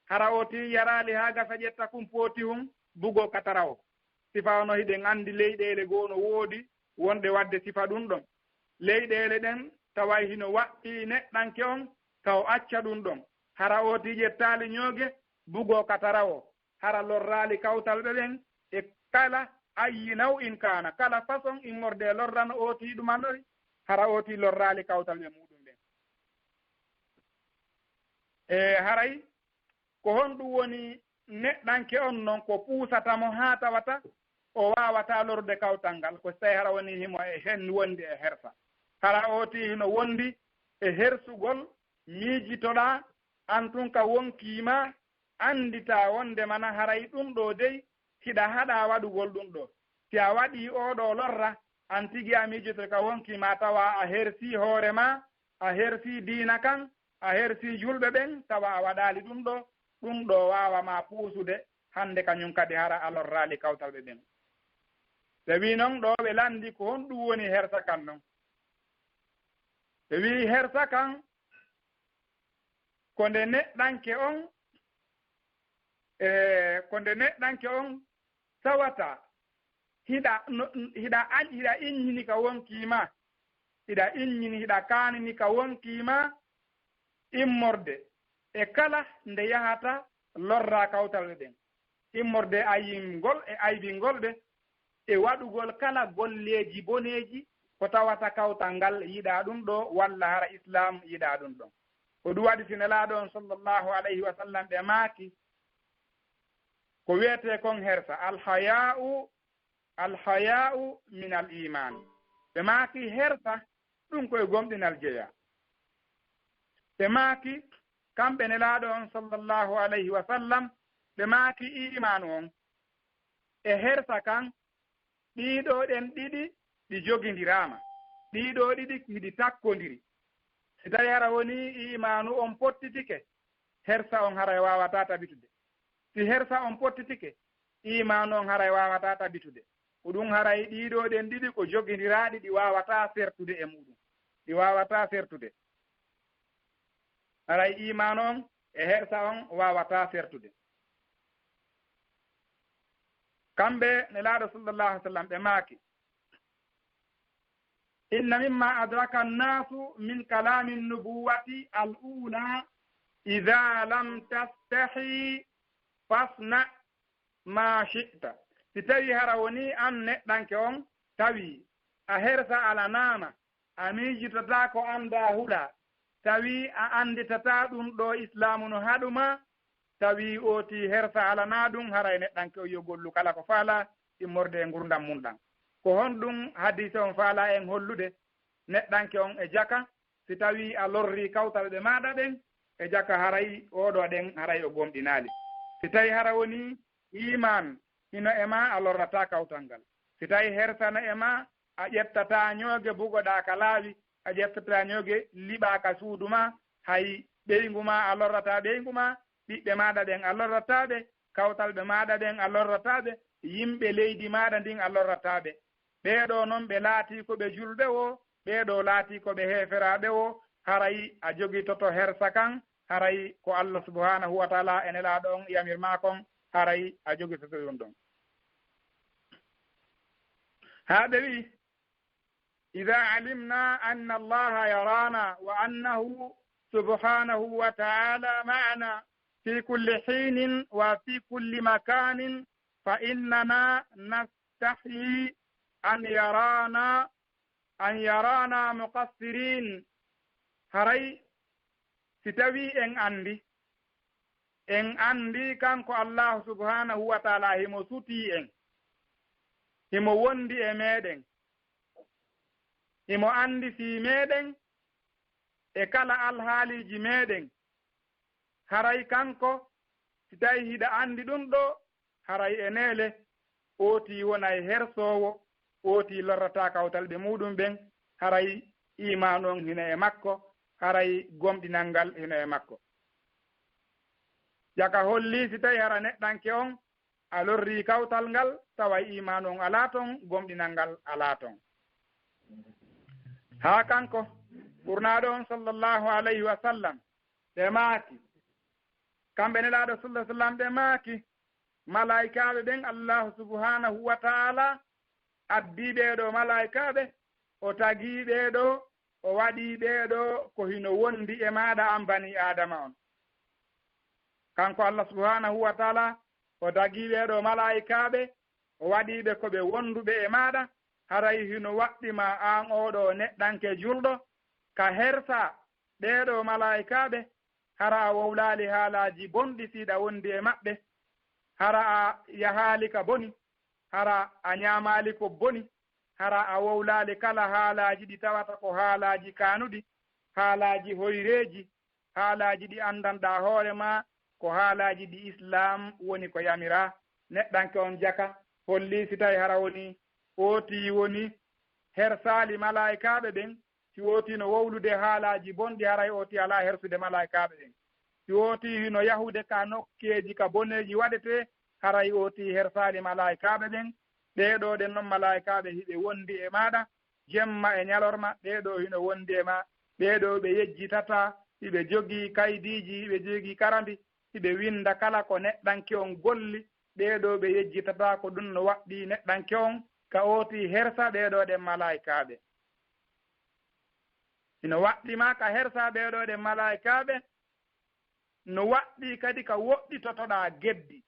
hara o ti yaraali haa gasa ƴetta kum pooti hum bugo katara o sifa ono hiɗen anndi leyɗeele goo no woodi wonde wadde sifa ɗum ɗon leyɗeele ɗen taway hino waɗɗi neɗɗanke on taw acca ɗum ɗon hara o ti ƴettaali ñooge bugo katara o hara lorraali kawtal ɓe ɓen e kala ayyi naw in kaana kala façon immorde lorrano o ti ɗuman ɗori hara o ti lorraali kawtal ɓe muɗum ɓen e haray ko honɗum woni neɗɗanke on noon ko puusatamo haa tawata o waawata lorde kawtal ngal ko so tawi hara woni himo e hen wondi e hersa hara o ti hino wondi e hersugol miijitoɗaa an tun ka wonkiima anndita wonde mana haray ɗum ɗo dey hiɗa haɗa waɗugol ɗum ɗo si a waɗii oɗo lorra an tigi a miijito ka wonkiima tawa a hersii hoore ma a hersii diina kan a hersii julɓe ɓen tawa a waɗaali ɗum ɗo waawama puusude hannde kañum kadi hara a lorraali kawtal ɓe ɓen ɓe wii noon ɗo ɓe lanndi ko honɗum woni hersa kan noon ɓe wii hersa kan ko nde neɗɗanke on tawata hiɗa innini ka wonkiima hiɗa innini hiɗa kaanini ka wonkiima immorde e kala nde yahata lorra kawtal ɗen immorde ayingol e aybingol ɓe e waɗugol kala golleeji boneeji ko tawata kawtal ngal yiɗa ɗum ɗo walla hara islam yiɗa ɗum ɗon ko ɗum waɗi si nelaaɗo on sallllahu alayhi wa sallam ɓe maaki ko wiyete kon hersa alhaya'u min al iman ɓe maaki hersa ɗum koye gomɗinal jeya ɓe maaki kamɓe nelaaɗo on sallllahu alayhi wa sallam ɓe maaki imanu on e hersa kan ɗiɗo ɗen ɗiɗi ɗi jogindiraama ɗiɗo ɗiɗi hiɗi takkondiri si tawi hara woni imanu on pottitike hersa on haray wawata tabitude si hersa on pottitike imanu on haray wawata tabitude ko ɗum haray ɗiɗo ɗen ɗiɗi ko jogindiraɗi ɗi wawata sertude e muɗum ɗi wawata sertude haray imanu on e hersa on wawata sertude kamɓe nelaaɗo sallllahu alih w sallam ɓe maaki inna mimma adraka annasu min kalami nubuwati al ula ida lam tastahi fasna ma shi'ta si tawi hara woni an neɗɗanke on tawi a hersa alanama a miijitata ko annda huɗa tawi a annditata ɗum ɗo islamu no haɗuma tawi ooti hersa alana ɗum haray neɗɗanke o yo gollu kala ko faala immorde e ngurdam mum ɗan ko honɗum hadise on faala en hollude neɗɗanke on e jaka si tawi a lorri kawtal ɓe maɗa ɗen e jaka haray oɗo ɗen haray o gomɗinaali si tawi hara woni iman hino e ma a lorrata kawtal ngal si tawi hersana e ma a ƴettata ñooge bugoɗa ka laawi a ƴettata ñooge liɓa ka suudu ma hay ɓeyngu ma a lorrata ɓeyngu ma ɓiɓɓe maɗa ɗen a lorrataɓe kawtal ɓe maɗa ɗen a lorrataɓe yimɓe leydi maɗa ndin a lorrataɓe ɓeeɗo noon ɓe laati ko ɓe julɓe o ɓeeɗo laati ko ɓe heeferaɓe o haray a jogitoto hersa kan haray ko Allah subhanahu wa taala enelaɗo on yamirma kon haray a jogitoto ɗum ɗon ha ɓe wi ida alimna anna allaha yarana wa annahu subhanahu wa taala ma'ana fi kulli hinin wa fi kulli makanin fa innana nastahyi an yarana muqassirin haray si tawi en andi kanko allahu subhanahu wa taala himo suti en himo wondi e meɗen himo andi fi meɗen e kala alhaaliji meɗen haray kanko si tawi hiɗa andi ɗum ɗo haray e neele ooti wonay hersowo ooti lorrata kawtal ɓe muɗum ɓen haray imanu on hino e makko haray gomɗinal ngal hino e makko jaka holli si tawi hara neɗɗanke on a lorri kawtal ngal tawa imanu on ala ton gomɗinal ngal ala ton haa kanko ɓurnaɗo on sallllahu alayhi wa sallam ɓe maaki kamɓe nelaaɗo sallah sallam ɓe maaki malaikaɓe ɓen allahu subhanahu wa taala addi ɓeeɗo malaikaɓe o tagi ɓeeɗo o waɗi ɓeeɗo ko hino wondi e maɗa an bani adama on kanko allah subhanahu wa taala o tagi ɓeeɗo malaikaɓe o waɗiɓe ko ɓe wonduɓe e maɗa haray hino waɗɗima an oɗo neɗɗanke julɗo ka hersa ɓeeɗo malaikaɓe hara a wowlali haalaji bonɗi siɗa wondi e maɓɓe hara a yahaali ka boni hara a ñaamaali ko boni hara a wowlaali kala haalaaji ɗi tawata ko haalaaji kaanuɗi haalaaji hoyreeji haalaaji ɗi anndanɗaa hoore ma ko haalaaji ɗi islam woni ko yamira neɗɗanke on jaka holli si tawi hara woni ootii woni hersaali malaikaaɓe ɓen si wootiino wowlude haalaaji bonɗi haray ooti alaa hersude malaikaaɓe ɓen si wooti hino yahude ka nokkeeji ka boneeji waɗetee haray ooti hersaali malaikaaɓe ɓen ɓeeɗo ɗen noon malaikaaɓe hiɓe wondi e maaɗa jemma e ñalorma ɓeeɗo hino wondi e ma ɓeeɗo ɓe yejjitata hiɓe jogii kaydiiji hiɓe jogii karambi hiɓe winda kala ko neɗɗanke on golli ɓeeɗo ɓe yejjitata ko ɗum no waɗɗi neɗɗanke on ka ooti hersa ɓeeɗo ɗen malaikaaɓe hino waɗɗima ka hersa ɓeeɗo ɗen malaikaaɓe no waɗɗi kadi ka woɗɗitotoɗa geddi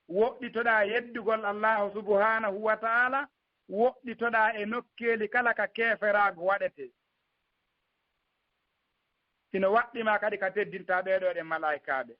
woɗɗitoɗa yeddugol allahu subhanahu wa taala woɗɗitoɗa e nokkeeli kala ka keeferaago waɗete hino waɗɗima kadi ka teddinta ɓeeɗo ɗen malaikaaɓe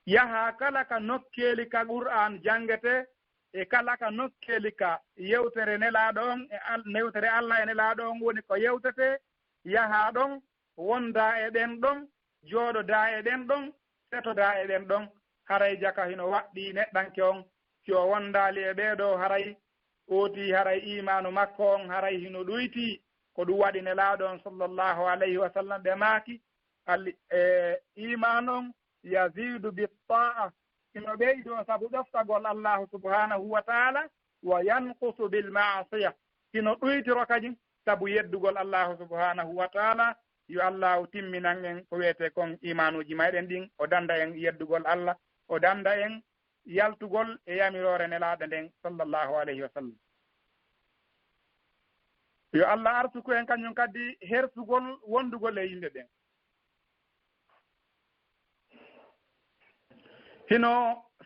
yaha kala ka nokkeeli ka qur'an jangete e kala ka nokkeeli ka yewtere nelaaɗo on e newtere allah e nelaaɗo on woni ko yewtete yaha ɗon wonda e ɗen ɗon jooɗoda e ɗen ɗon setoda e ɗen ɗon haray jaka hino waɗɗi neɗɗanke on si o wondaali e ɓeeɗo haray ooti haray imanu makko on haray hino ɗoyti ko ɗum waɗi nelaaɗo on sallllahu alayhi wa sallam ɓe maaki imanu on yazidu bitta'a hino ɓeydo sabu ɗoftagol allahu subhanahu wa taala wa yanqusu bilmasiya hino ɗoytiro kadi sabu yeddugol allahu subhanahu wa taala yo allahu timminan en ko wiyete kon imanuji mayɗen ɗin o danda en yeddugol allah o danda en yaltugol e yamirore nelaaɗo nden sallllahu alayhi wa sallam yo allah arsuku en kañum kadi hersugol wondugol e yimɓe ɓen hino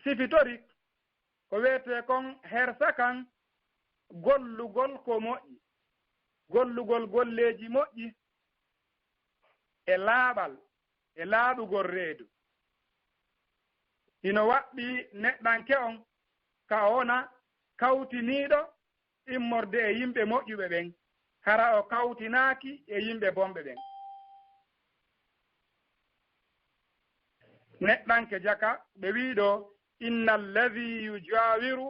sifitori ko wiyete kon hersa kan gollugol ko moƴƴi gollugol golleeji moƴƴi e laaɓal e laaɓugol reedu hino waɗɗi neɗɗanke on ka wona kawtiniiɗo immorde e yimɓe moƴƴuɓe ɓen hara o kawtinaaki e yimɓe bomɓe ɓen neɗɗanke jaka ɓe wiiɗo inna alladi yujawiru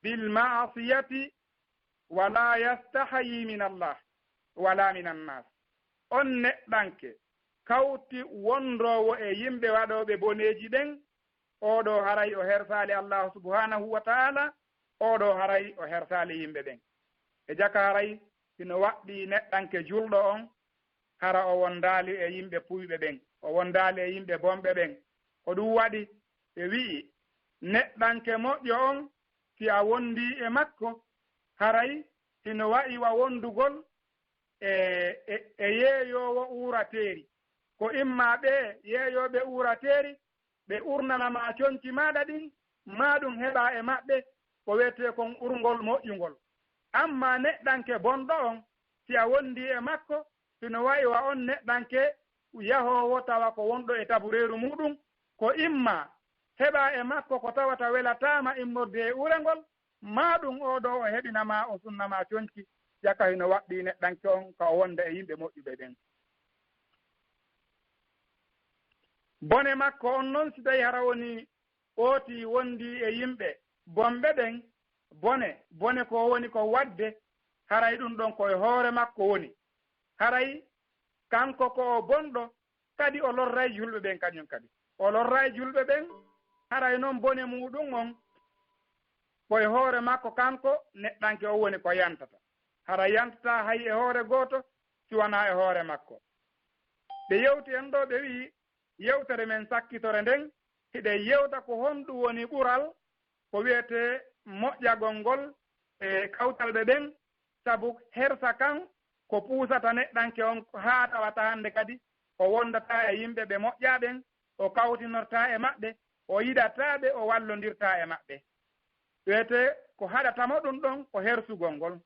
bilmaasiyati wala yastahayi min allah wala min annas on neɗɗanke kawti wondowo e yimɓe waɗoɓe boneeji ɓen oɗo haray o hersaali allahu subhanahu wa taala oɗo haray o hersaali yimɓe ɓen e jaka haray hino waɗɗi neɗɗanke julɗo on hara o wondaali e yimɓe puyɓe ɓen o wondaali e yimɓe bomɓe ɓen ko ɗum waɗi ɓe wi'i neɗɗanke moƴƴo on si a wondi e makko haray hino wa'iwa wondugol e yeeyowo uurateeri ko imma ɓe yeeyoɓe uurateeri ɓe urnanama conci maɗa ɗin ma ɗum heɓa e maɓɓe ko wiyete kon urngol moƴƴugol amma neɗɗanke bonɗo on si a wondi e makko sino wayiwa on neɗɗanke yahowo tawa ko wonɗo e tabureeru muɗum ko imma heɓa e makko ko tawata welatama immorde e urengol ma ɗum oɗo o heɓinama o sunnama conci jaka hino waɗɗi neɗɗanke on ka o wonda e yimɓe moƴƴuɓe ɓen bone makko on noon si tawi hara woni ooti wondi e yimɓe bomɓe ɓen bone ko woni ko wadde haray ɗum ɗon koye hoore makko woni haray kanko ko bonɗo kadi o lorray julɓe ɓen kañum kadi o lorray julɓe ɓen haray noon bone muɗum on koye hoore makko kanko neɗɗanke o woni ko yantata hara yantata hay e hoore gooto siwana e hoore makko ɓe yewti en ɗo ɓe wii yewtere men sakkitore nden hiɗe yewta ko honɗum woni ɓural ko wiyete moƴƴagol ngol e kawtalɓe ɓen sabu hersa kan ko puusata neɗɗanke on haa tawata hannde kadi o wondata e yimɓe ɓe moƴƴaɓen o kawtinorta e maɓɓe o yiɗataɓe o wallondirta e maɓɓe wiyete ko haɗatamo ɗum ɗon ko hersugol ngol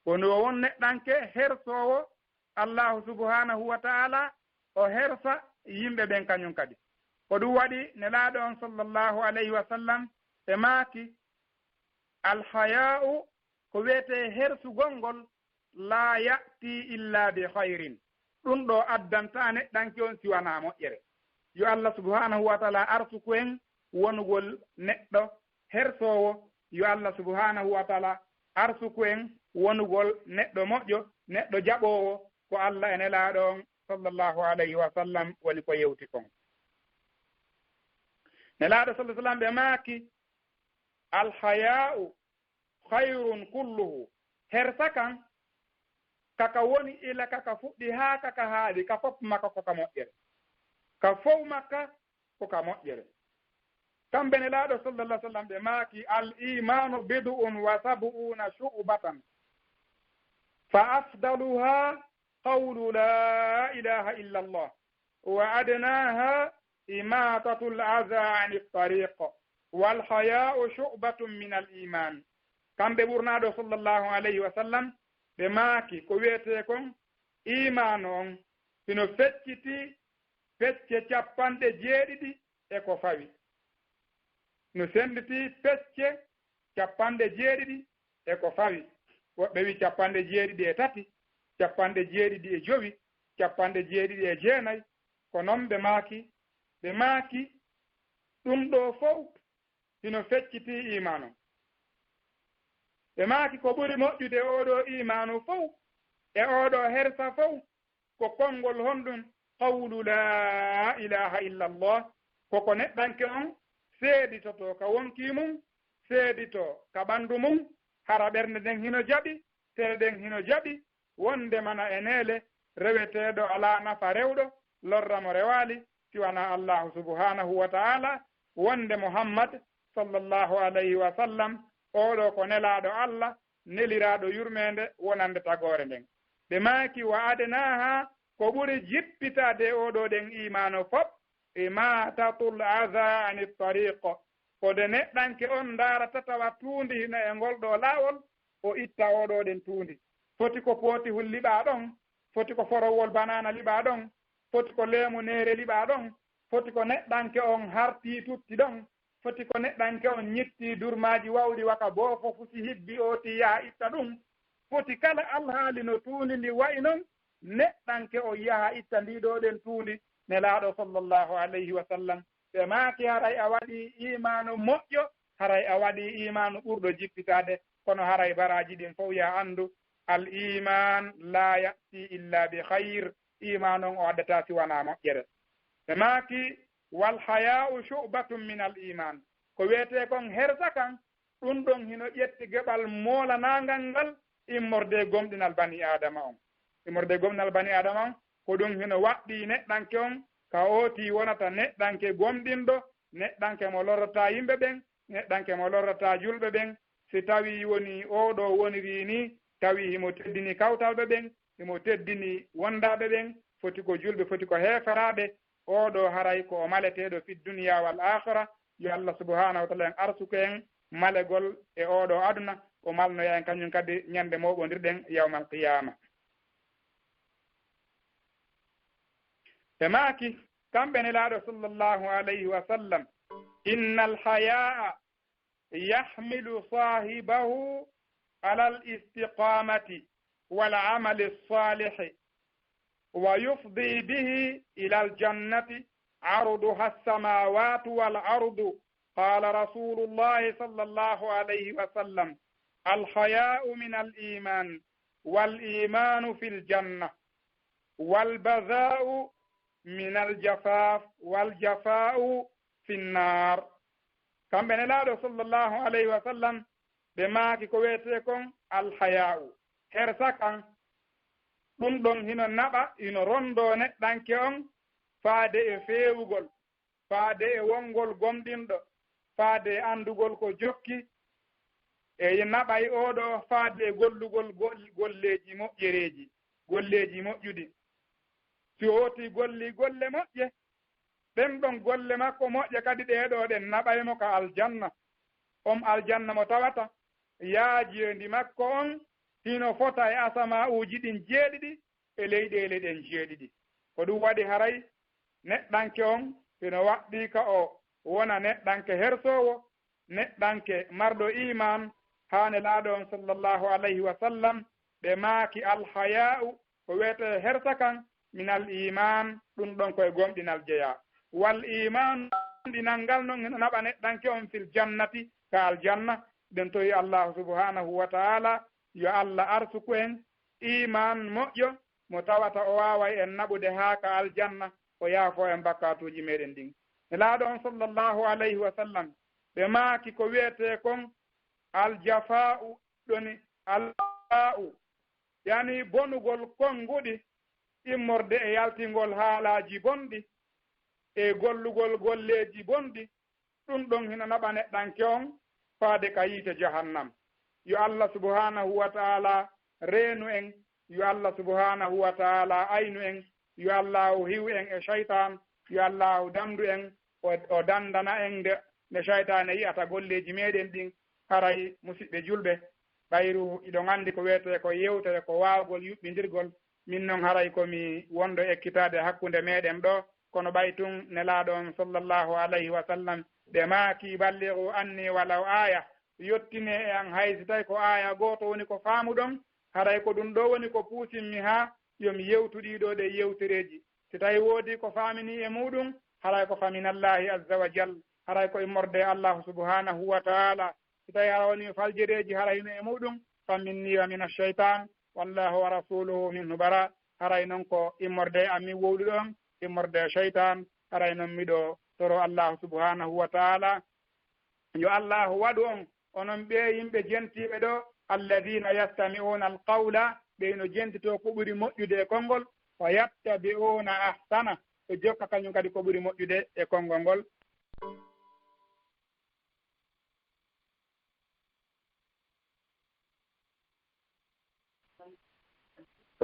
woni o won neɗɗanke hersowo allahu subhanahu wa taala o hersa yimɓe ɓen kañum kadi ko ɗum waɗi nelaaɗo on sallllahu alayhi wa sallam e maaki alhaya'u ko wiyete hersugol ngol la ya'ti illa bi hayrin ɗum ɗo addanta neɗɗanke on siwana moƴƴere yo allah subhanahu wa taala arsuku en wonugol neɗɗo hersowo yo allah subhanahu wa taala arsuku en wonugol neɗɗo moƴƴo neɗɗo jaɓowo ko allah e nelaaɗo on sallllahu alayhi wa sallam woni ko yewti kon nelaaɗo sallah sallam ɓe maaki alhaya'u hayrun kulluhu hersa kan kaka woni ila kaka fuɗɗi haa kaka haaɗi ka fof makka koka moƴƴere ka fof makka koka moƴƴere kamɓe nelaaɗo sallallah sallam ɓe maaki al imanu bid'un wa sab'una shu'batan fa afdaluha qawlu la ilaha illa allah wa adnaha imatatu al-adha ani at-tariq wal haya'u shu'batun min al-iman kamɓe ɓurnaaɗo sallallahu alayhi wa sallam ɓe maaki ko wiyete kon iman on sino fecciti fecce 70 e ko fawi no senditi fecce 70 e ko fawi woɓɓe wi 73 75 79 ko noon ɓe maaki ɗum ɗo fof sino fecciti imanu ɓe maaki ko ɓuri moƴƴude oɗo imanu fof e oɗo hersa fof ko konngol honɗum qawlu la ilaha illa allah koko neɗɗanke on seeditoto ka wonki mum seedito ka ɓanndu mum hara ɓernde nden hino jaɓi tere ɗen hino jaɓi wonde mana e neele reweteeɗo alaa nafa rewɗo lorramo rewaali siwana allahu subhanahu wa ta'ala wonde muhammad sallallahu alayhi wa sallam oɗo ko nelaaɗo allah neliraaɗo yurmeende wonande tagoore nden ɓe maaki wa adnaha ko ɓuri jippitade oɗo ɗen imano fof imatatul adha ani tariq kode neɗɗanke on ndaarata tawa tuundi hino e ngol ɗo laawol o itta oɗo ɗen tuundi foti ko pootihul liɓaa ɗon foti ko forowol banana liɓaa ɗon foti ko leemu neere liɓaa ɗon foti ko neɗɗanke on hartii tutti ɗon foti ko neɗɗanke on ñittii durmaaji wawɗi waka boofo fusi hibbi ooti yaha itta ɗum foti kala alhaali no tuundi ndi wayi noon neɗɗanke o yaha itta ndiɗo ɗen tuundi nelaaɗo sallllahu alayhi wa sallam ɓe maaki haray a waɗi imanu moƴƴo haray a waɗi imanu ɓurɗo jippitade kono haray baraji ɗin fof ya anndu al iman la ya'ti illa bi hayr iman on o waddata siwana moƴƴere ɓe maaki wal haya'u shu'batun min al iman ko wiyete kon hersa kan ɗum ɗon hino ƴetti geɓal moolanangal ngal immorde gomɗinal bani adama on immorde gomɗinal bani adama on ko ɗum hino waɗɗi neɗɗanke on ka ooti wonata neɗɗanke gomɗinɗo neɗɗanke mo lorrata yimɓe ɓen neɗɗanke mo lorrata julɓe ɓen si tawi woni oɗo woniri ni tawi himo teddini kawtalɓe ɓen himo teddini wondaɓe ɓen foti ko julɓe foti ko heeferaɓe oɗo haray ko o maleteɗo fi duniya wal akhira yo allah subhanahu wa taala en arsuko en malegol e oɗo aduna o malnoya en kañum kadi ñande moɓodirɗen yawmal qiyama ɓe maaki kamɓe nelaaɗo sallllahu alayhi wa sallam inna alhaya'a yahmilu sahibahu ala alistiqamati والعمل الصالح ويفضي به إلى الجنة عرضها السماوات والأرض قال رسول الله صلى الله عليه وسلم الحياء من الإيمان والإيمان في الجنة والبذاء من الجفاف والجفاء finnar. kamɓe nelaaɗo sallllahu alayhi wa sallam ɓe maaki ko wiyete kon alhaya'u hersa kan. ɗum ɗon hino naɓa hino rondo neɗɗanke on faade e feewugol, faade e wongol gomɗinɗo, faade e andugol ko jokki, e naɓay oɗo faade e gollugol golleji moƴƴereji, golleji moƴƴuɗi. si hooti golli golle moƴƴe, ɗen ɗon golle makko moƴƴe kadi ɗeɗo ɗen naɓaymo ka aljanna. Aljanna mo tawata yaajiyendi makko on hino fota e asama uji ɗin jeeɗiɗi e leyɗele ɗen jeeɗiɗi. ko ɗum waɗi haray neɗɗanke on hino waɗɗi ka o wona neɗɗanke hersowo, neɗɗanke marɗo iman. haane laaɗo on sallllahu alayhi wa sallam ɓe maaki alhaya'u ko wiyete hersa kan minal iman, ɗum ɗon koye gomɗinal jeya. wal iman ɗinal ngal noon hino naɓa neɗɗanke on fil jannati ka aljanna. ɗen toyi allahu subhanahu wa taala yo allah arsuku en iman moƴƴo mo tawata o waaway en naɓude haa ka aljanna o yaafo en bakkatuji meɗen ɗin. e laaɗo on sallllahu alayhi wa sallam ɓe maaki ko wiyete kon aljafa'u ɗoni alfa'u, yani bonugol konguɗi, immorde e yaltingol haalaji bonɗi e gollugol golleji bonɗi. ɗum ɗon hino naɓa neɗɗanke on faade ka yiite jahannam. yo allah subhanahu wa taala reenu en, yo allah subhanahu wa taala aynu en, yo allahu hiw en e shaytan, yo allahu dandu en o dandana en nde shaytane yiyata golleji meɗen ɗin. haray musidɓe julɓe, ɓayru iɗon andi ko wiyete ko yewtere ko waawgol yuɓɓidirgol. min noon haray komi wondo ekkitade hakkunde meɗen ɗo, kono ɓaytun nelaaɗo on sallllahu alayhi wa sallam ɓe maaki balligu anni walaw aya, yottine e an haysi tawi ko aya gooto woni ko faamuɗon. haray ko ɗum ɗo woni ko puusinmi haa yomi yewtuɗiɗo ɗe yewtereji. si tawi woodi ko faamini e muɗum, haray ko faminallahi azza wa jal, haray ko immorde allahu subhanahu wa taala. si tawi hara woni faljereji harayno e muɗum, famminni wa min alcheytan wallahu wa rasuluhu minhu bara. haray noon ko immorde am min wowɗu ɗon, immorde cheytan. haray noon miɗo toro allahu subhanahu wa taala yo allahu waɗu on onon ɓe yimɓe jentiɓe ɗo alladina yastami'una alqawla, ɓeyno jentito ko ɓuri moƴƴude e konngol, wa yattabi'una ahsana, ɓe jokka kañum kadi ko ɓuri moƴƴude e konngol ngol.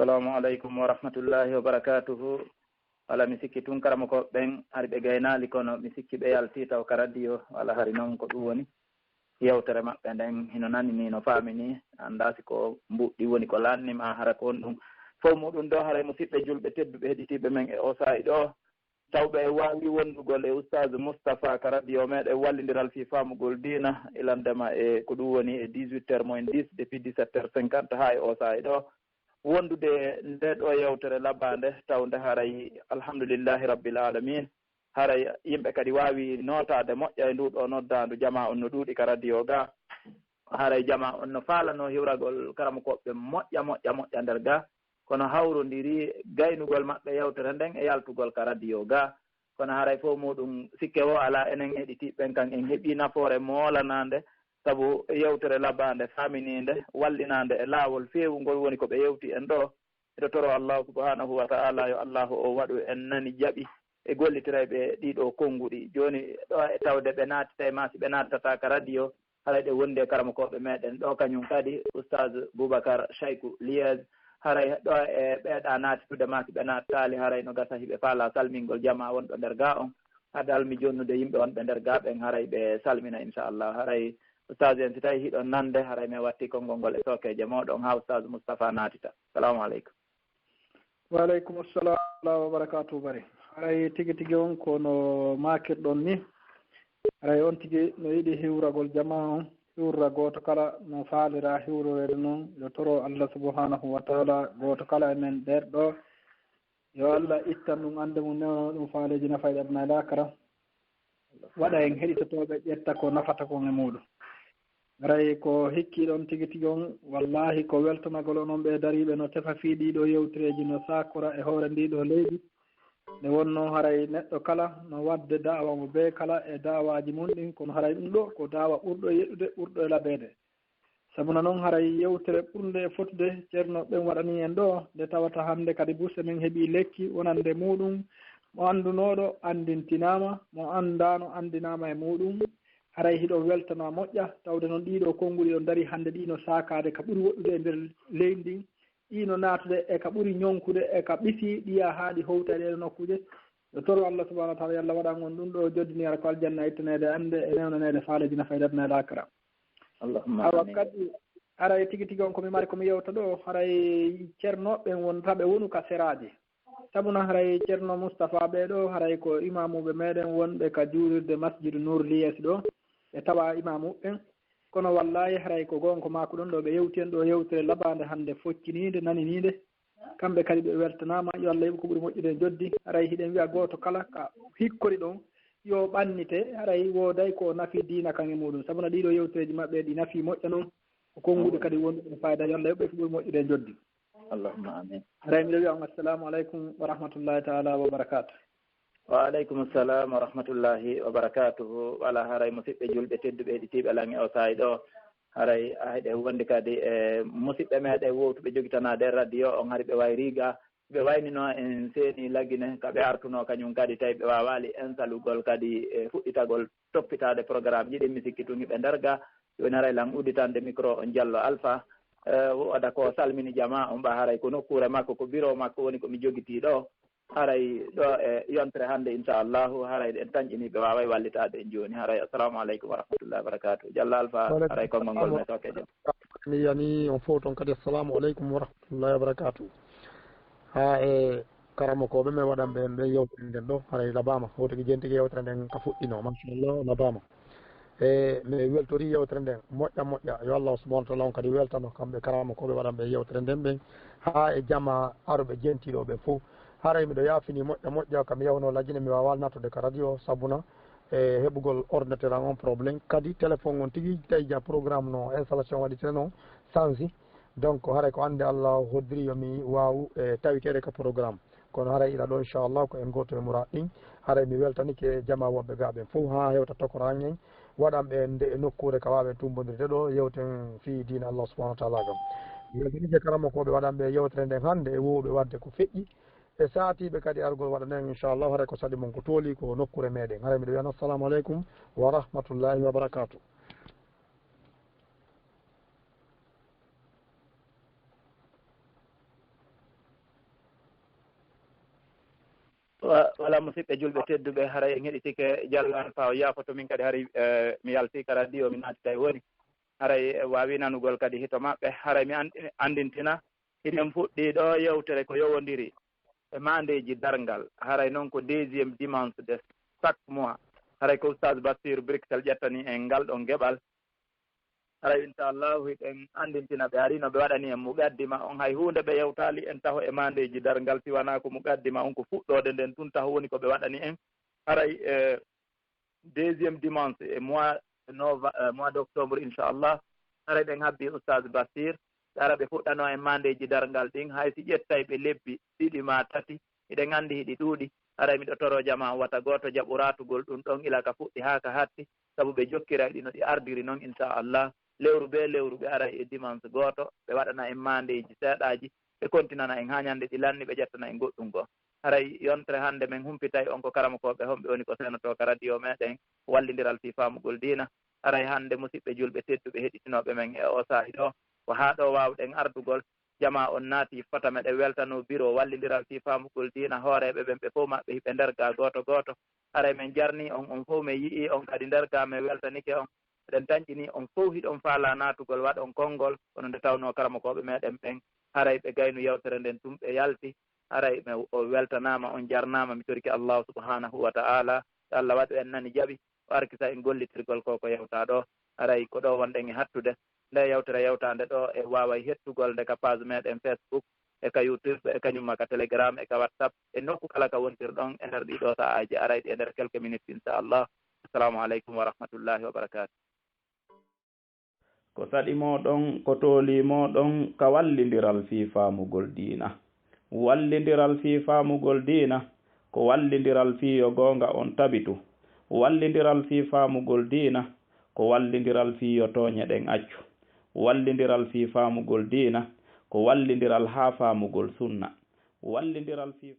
assalamu aleykum wa rahmatullahi wa barakatuhu. wala mi sikki tun karama ko ɓen ari ɓe gaynali, kono mi sikki ɓe yalti taw ka radio wala hari noon ko ɗum woni yewtere maɓɓe nden hino nanini no faamini. anda si ko mbuɗɗi woni ko lannima hara ko on ɗum fof muɗum ɗo haray musidɓe julɓe tedduɓe heɗitiɓe men e o sahi ɗo tawɓe e wawi wondugol e oustage Moustapha ka radio meɗen wallidiral fi famugol dina ilandema e ko ɗum woni e 18h-10 depuis 17h50 ha e o sahi ɗo wondude nde ɗo yewtere labbande tawde haray alhamdulillahi rabbil alamin. haray yimɓe kadi wawi notade moƴƴa e nduɗo noddandu jama on no ɗuuɗi ka radio ga. haray jama on no faalano hiwragol karamokoɓɓe moƴƴa nder ga, kono hawrodiri gaynugol maɓɓe yewtere nden e yaltugol ka radio ga. kono haray fof muɗum sikke o ala enen heɗitiɓɓen kan en heeɓi nafoore moolanande, sabu yewtere labbande famininde wallinande e laawol feewugol woni ko ɓe yewti en ɗo. eɗo toro allahu subhanahu wa ta'ala yo allahu o waɗu en nani jaɓi e gollitireɓe ɗiɗo konnguɗi. joni ɗo e tawde ɓe naatita e masi ɓe nattata ka radio haray ɗe wondi e karamokoɓe meɗen ɗo kañum kadi oustage Boubacar Cheikhou Liége. haray ɗo e ɓeeɗa naatitude masi ɓe nattali haray no gasa hiɓe faala salmingol jama wonɓe nder ga on. hade almi jonnude yimɓe wonɓe nder ga ɓen haray ɓe salmina inchallah. haray oustage en si tawi hiɗon nande haray mi watti konngol ngol e sokeje moɗon ha oustage Moustapha naatita. salamu aleykum. waaleykum assalam wa barakatuhu. bari haray tigi tigi on kono makirɗon ni, haray on tigi no yiɗi hiwragol jama on hiwrra goto kala no faalira hiwrorede noon. yo toro allah subhanahu wa taala goto kala emen ɗerɗo yo allah ittan ɗum ande mum newno ɗum faaleji nafayɗe aduna e lakara, waɗa en heɗitotoɓe ƴetta ko nafata kon e muɗum. haray ko hikkiɗon tigi tigi on wallahi ko weltanagol onon ɓe dariɓe no tefa fiiɗiɗo yewtereji no sakora e hoore ndiɗo leydi. nde wonno haray neɗɗo kala no wadde dawa mo be kala e dawaji mum ɗin kono haray ɗum ɗo ko dawa ɓurɗo e yeɗɗude ɓurɗo e laɓede sabuna noon haray yewtere ɓurde e fottude ceerno ɓen waɗani en ɗo nde tawata hannde kadi buse men heeɓi lekki wonande muɗum mo anndunoɗo andintinama mo andano andinama e muɗum haray hiɗo weltana moƴƴa tawde noon ɗiɗo konnguli o daari hannde ɗino sakade ka ɓuuri woɗɗude e nder leydi ndin ɗino natude e ka ɓuuri ñonkude e ka ɓisi ɗiya haaɗi howta ɗeɗo nokkuje yo toro Allah subahanahu wa taala yallah waɗa gon ɗum ɗo joddiniyara ko aljanna ittanede ande e newnanede faaleji nafaydatna lakara awa kadi haray tigui tigui on komi mari komi yewta ɗo haray ceernoɓe wontaɓe wonu ka seraji sabuna haray ceerno Moustapha ɓeɗo haray ko imamuɓe meɗen wonɓe ka juurirde masjidu Nour Liyes ɗo ɓe tawa imamuɓen kono wallahi haray ko gonga ko mako ɗon ɗo ɓe yewti en ɗo yewtere labade hannde foccinide naninide kamɓe kadi ɓe weltanama yo Allah yoɓi ko ɓuuri moƴƴude joddi haray hiɗen wiya goto kala ka hikkori ɗon yo ɓannite haray woday ko nafi diina kan e muɗum sabuna ɗiɗo yewtereji maɓɓe ɗi nafi moƴƴa noon ko konnguɗe kadi wonɗuɗen fayida yo Allah yoɓi ko ɓuuri moƴƴude joddi allahumma amin haray miɗo wiya on assalamu aleykum wa rahmatullahi taala wa barakatuh wa aleykum salam wa rahmatullahi wa barakatuhu wala haray musidɓe julɓe tedduɓe heɗitiɓe alan e o saayi ɗo haray hayɗe wonde kadi e musidɓe meɗen wowtuɓe jogitanade radio on haari ɓe wawi riga ɓe waynino en seeni laggine kaɓe artuno kañum kadi tawi ɓe wawali insalugol kadi e fuɗɗitagol toppitade programme ji ɗin mi sikki tun hiɓe ndarga joni haray lan udditande micro on Diallo Alpha waɗa ko salmini jama on ɓa haray ko nokkure makko ko bureau makko woni komi jogiti ɗo haray ɗo e yontere hannde inchallahu haray en tañƴini ɓe wawa wallitade en joni haray assalamu aleykum wa rahmatullahi wa barakatuh Diallo Alpha haray konngol ngol me sokeje mi yani on fof toon kadi assalamu aleykum wa rahmatullahi wa barakatuh ha e karama koɓe min waɗanɓe en ɓe yewtere nden ɗo haray labama howtigi jentigi yewtere nden ka fuɗɗino machallah labama e mi weltori yewtere nden moƴƴa yo Allah subahanahu wa taala on kadi weltano kamɓe karama koɓe waɗanɓe yewtere nden ɓen ha e jamma aruɓe jentiɗo ɓe fof haray miɗo yaafini moƴƴa kam yewno lajjine mi wawa natude ka radio sabuna e heɓugol ordinateur an on probléme kadi téléphone on tigui tawi ja programme no installation waɗitene noon changi donc haray ko ande Allah hoddiri yomi waw e tawitede ka programme kono haray ila ɗo inchallah ko en goto e mourad ɗin haray mi weltanike jama wonɓe gaɓen fof ha hewta tokoraŋen waɗanɓe nde e nokkure ka wawen tumbodirde ɗo yewten fi dina Allah subahanahu wa taala gam weltanike karama koɓe waɗanɓe yewtere nden hannde e wowɓe wadde ko feƴƴi e saatiɓe kadi argol waɗanen inchallah haray ko saɗi mon ko tooli ko nokkure meɗen haray miɗo wiyana assalamu aleykum wa rahmatullahi wa barakatuh wala musidɓe julɓe tedduɓe haray en heɗitike Diallo Alpha o yaafoto min kadi haray mi yalti ka radio mi naati tawi woni haray wawi nanugol kadi hito maɓɓe haray mi andintina hiɗen fuɗɗi ɗo yewtere ko yowodiri e mandeji dargal haray noon ko deuxiéme dimanche de chaque mois haray ko oustaz Bassir Brixel ƴettani en ngal ɗon geɓal haray inchallahu hiɗen andintina ɓe arino ɓe waɗani en muqaddima on hay hunde ɓe yewtali en taho e mandeji dargal siwana ko muqaddima on ko fuɗɗode nden tun taho woni koɓe waɗani en haray deuxiéme dimanche e mois d' octobre inchallah haray ɓen habbi oustaz Bassir ara ɓe fuɗɗano en mandeji dargal ɗin hay si ƴettay ɓe lebbi ɗiɗi ma tati hiɗen andi hiɗi ɗuuɗi haray miɗo toro jama wata goto jaɓu ratugol ɗum ɗon ila ka fuɗɗi ha ka hatti saabu ɓe jokkira ɗino ɗi ardiri noon inchallah lewru be lewru ɓe aray e dimanche goto ɓe waɗana en mandeji seeɗaji ɓe continana en ha ñande ɗi lanni ɓe ƴettana en goɗɗum go haray yontere hannde men humpitay on ko karama koɓe homɓe woni ko senoto ka radio meɗen wallidiral fi famugol dina haray hannde musidɓe julɓe tedduɓe heɗitinoɓe men e o saahi ɗo ko ha ɗo wawɗen ardugol jama on naati fota meɗe weltano bureau wallidiral fi famugol dina hooreɓe ɓen ɓe fof maɓɓe hiɓe nderga goto haray min jarni on fof mi yii on kadi nderga mi weltanike on eɗen tañƴini on fof hiɗon faala natugol waɗon konngol kono nde tawno karama koɓe meɗen ɓen haray ɓe gaynu yewtere nden tum ɓe yalti haray mi weltanama on jarnama mi toriki allahu subhanahu wa ta'ala Allah waɗu en nani jaaɓi o arkisa en gollitirgol koko yewta ɗo haray ko ɗo wonɗen e hattude nde yewtere yewtande ɗo e wawa hettugol nde ka page meɗen Facebook e ka YouTube e kañumma ka Telegram e ka WhatsApp e nokku kala ka wontirɗon e nder ɗiɗo sa'aji arayɗi e nder quelques minutes inchallah assalamu aleykum wa rahmatullahi wa barakatuh ko saɗi moɗon ko tooli moɗon ka wallidiral fi famugol diina wallidiral fi famugol diina ko wallindiral fii yo goonga on tabitu wallindiral fii faamugol diina ko wallindiral fii yo tooñe ɗen accu wallindiral fii faamugol diina ko wallindiral haa faamugol sunna wallindiral fii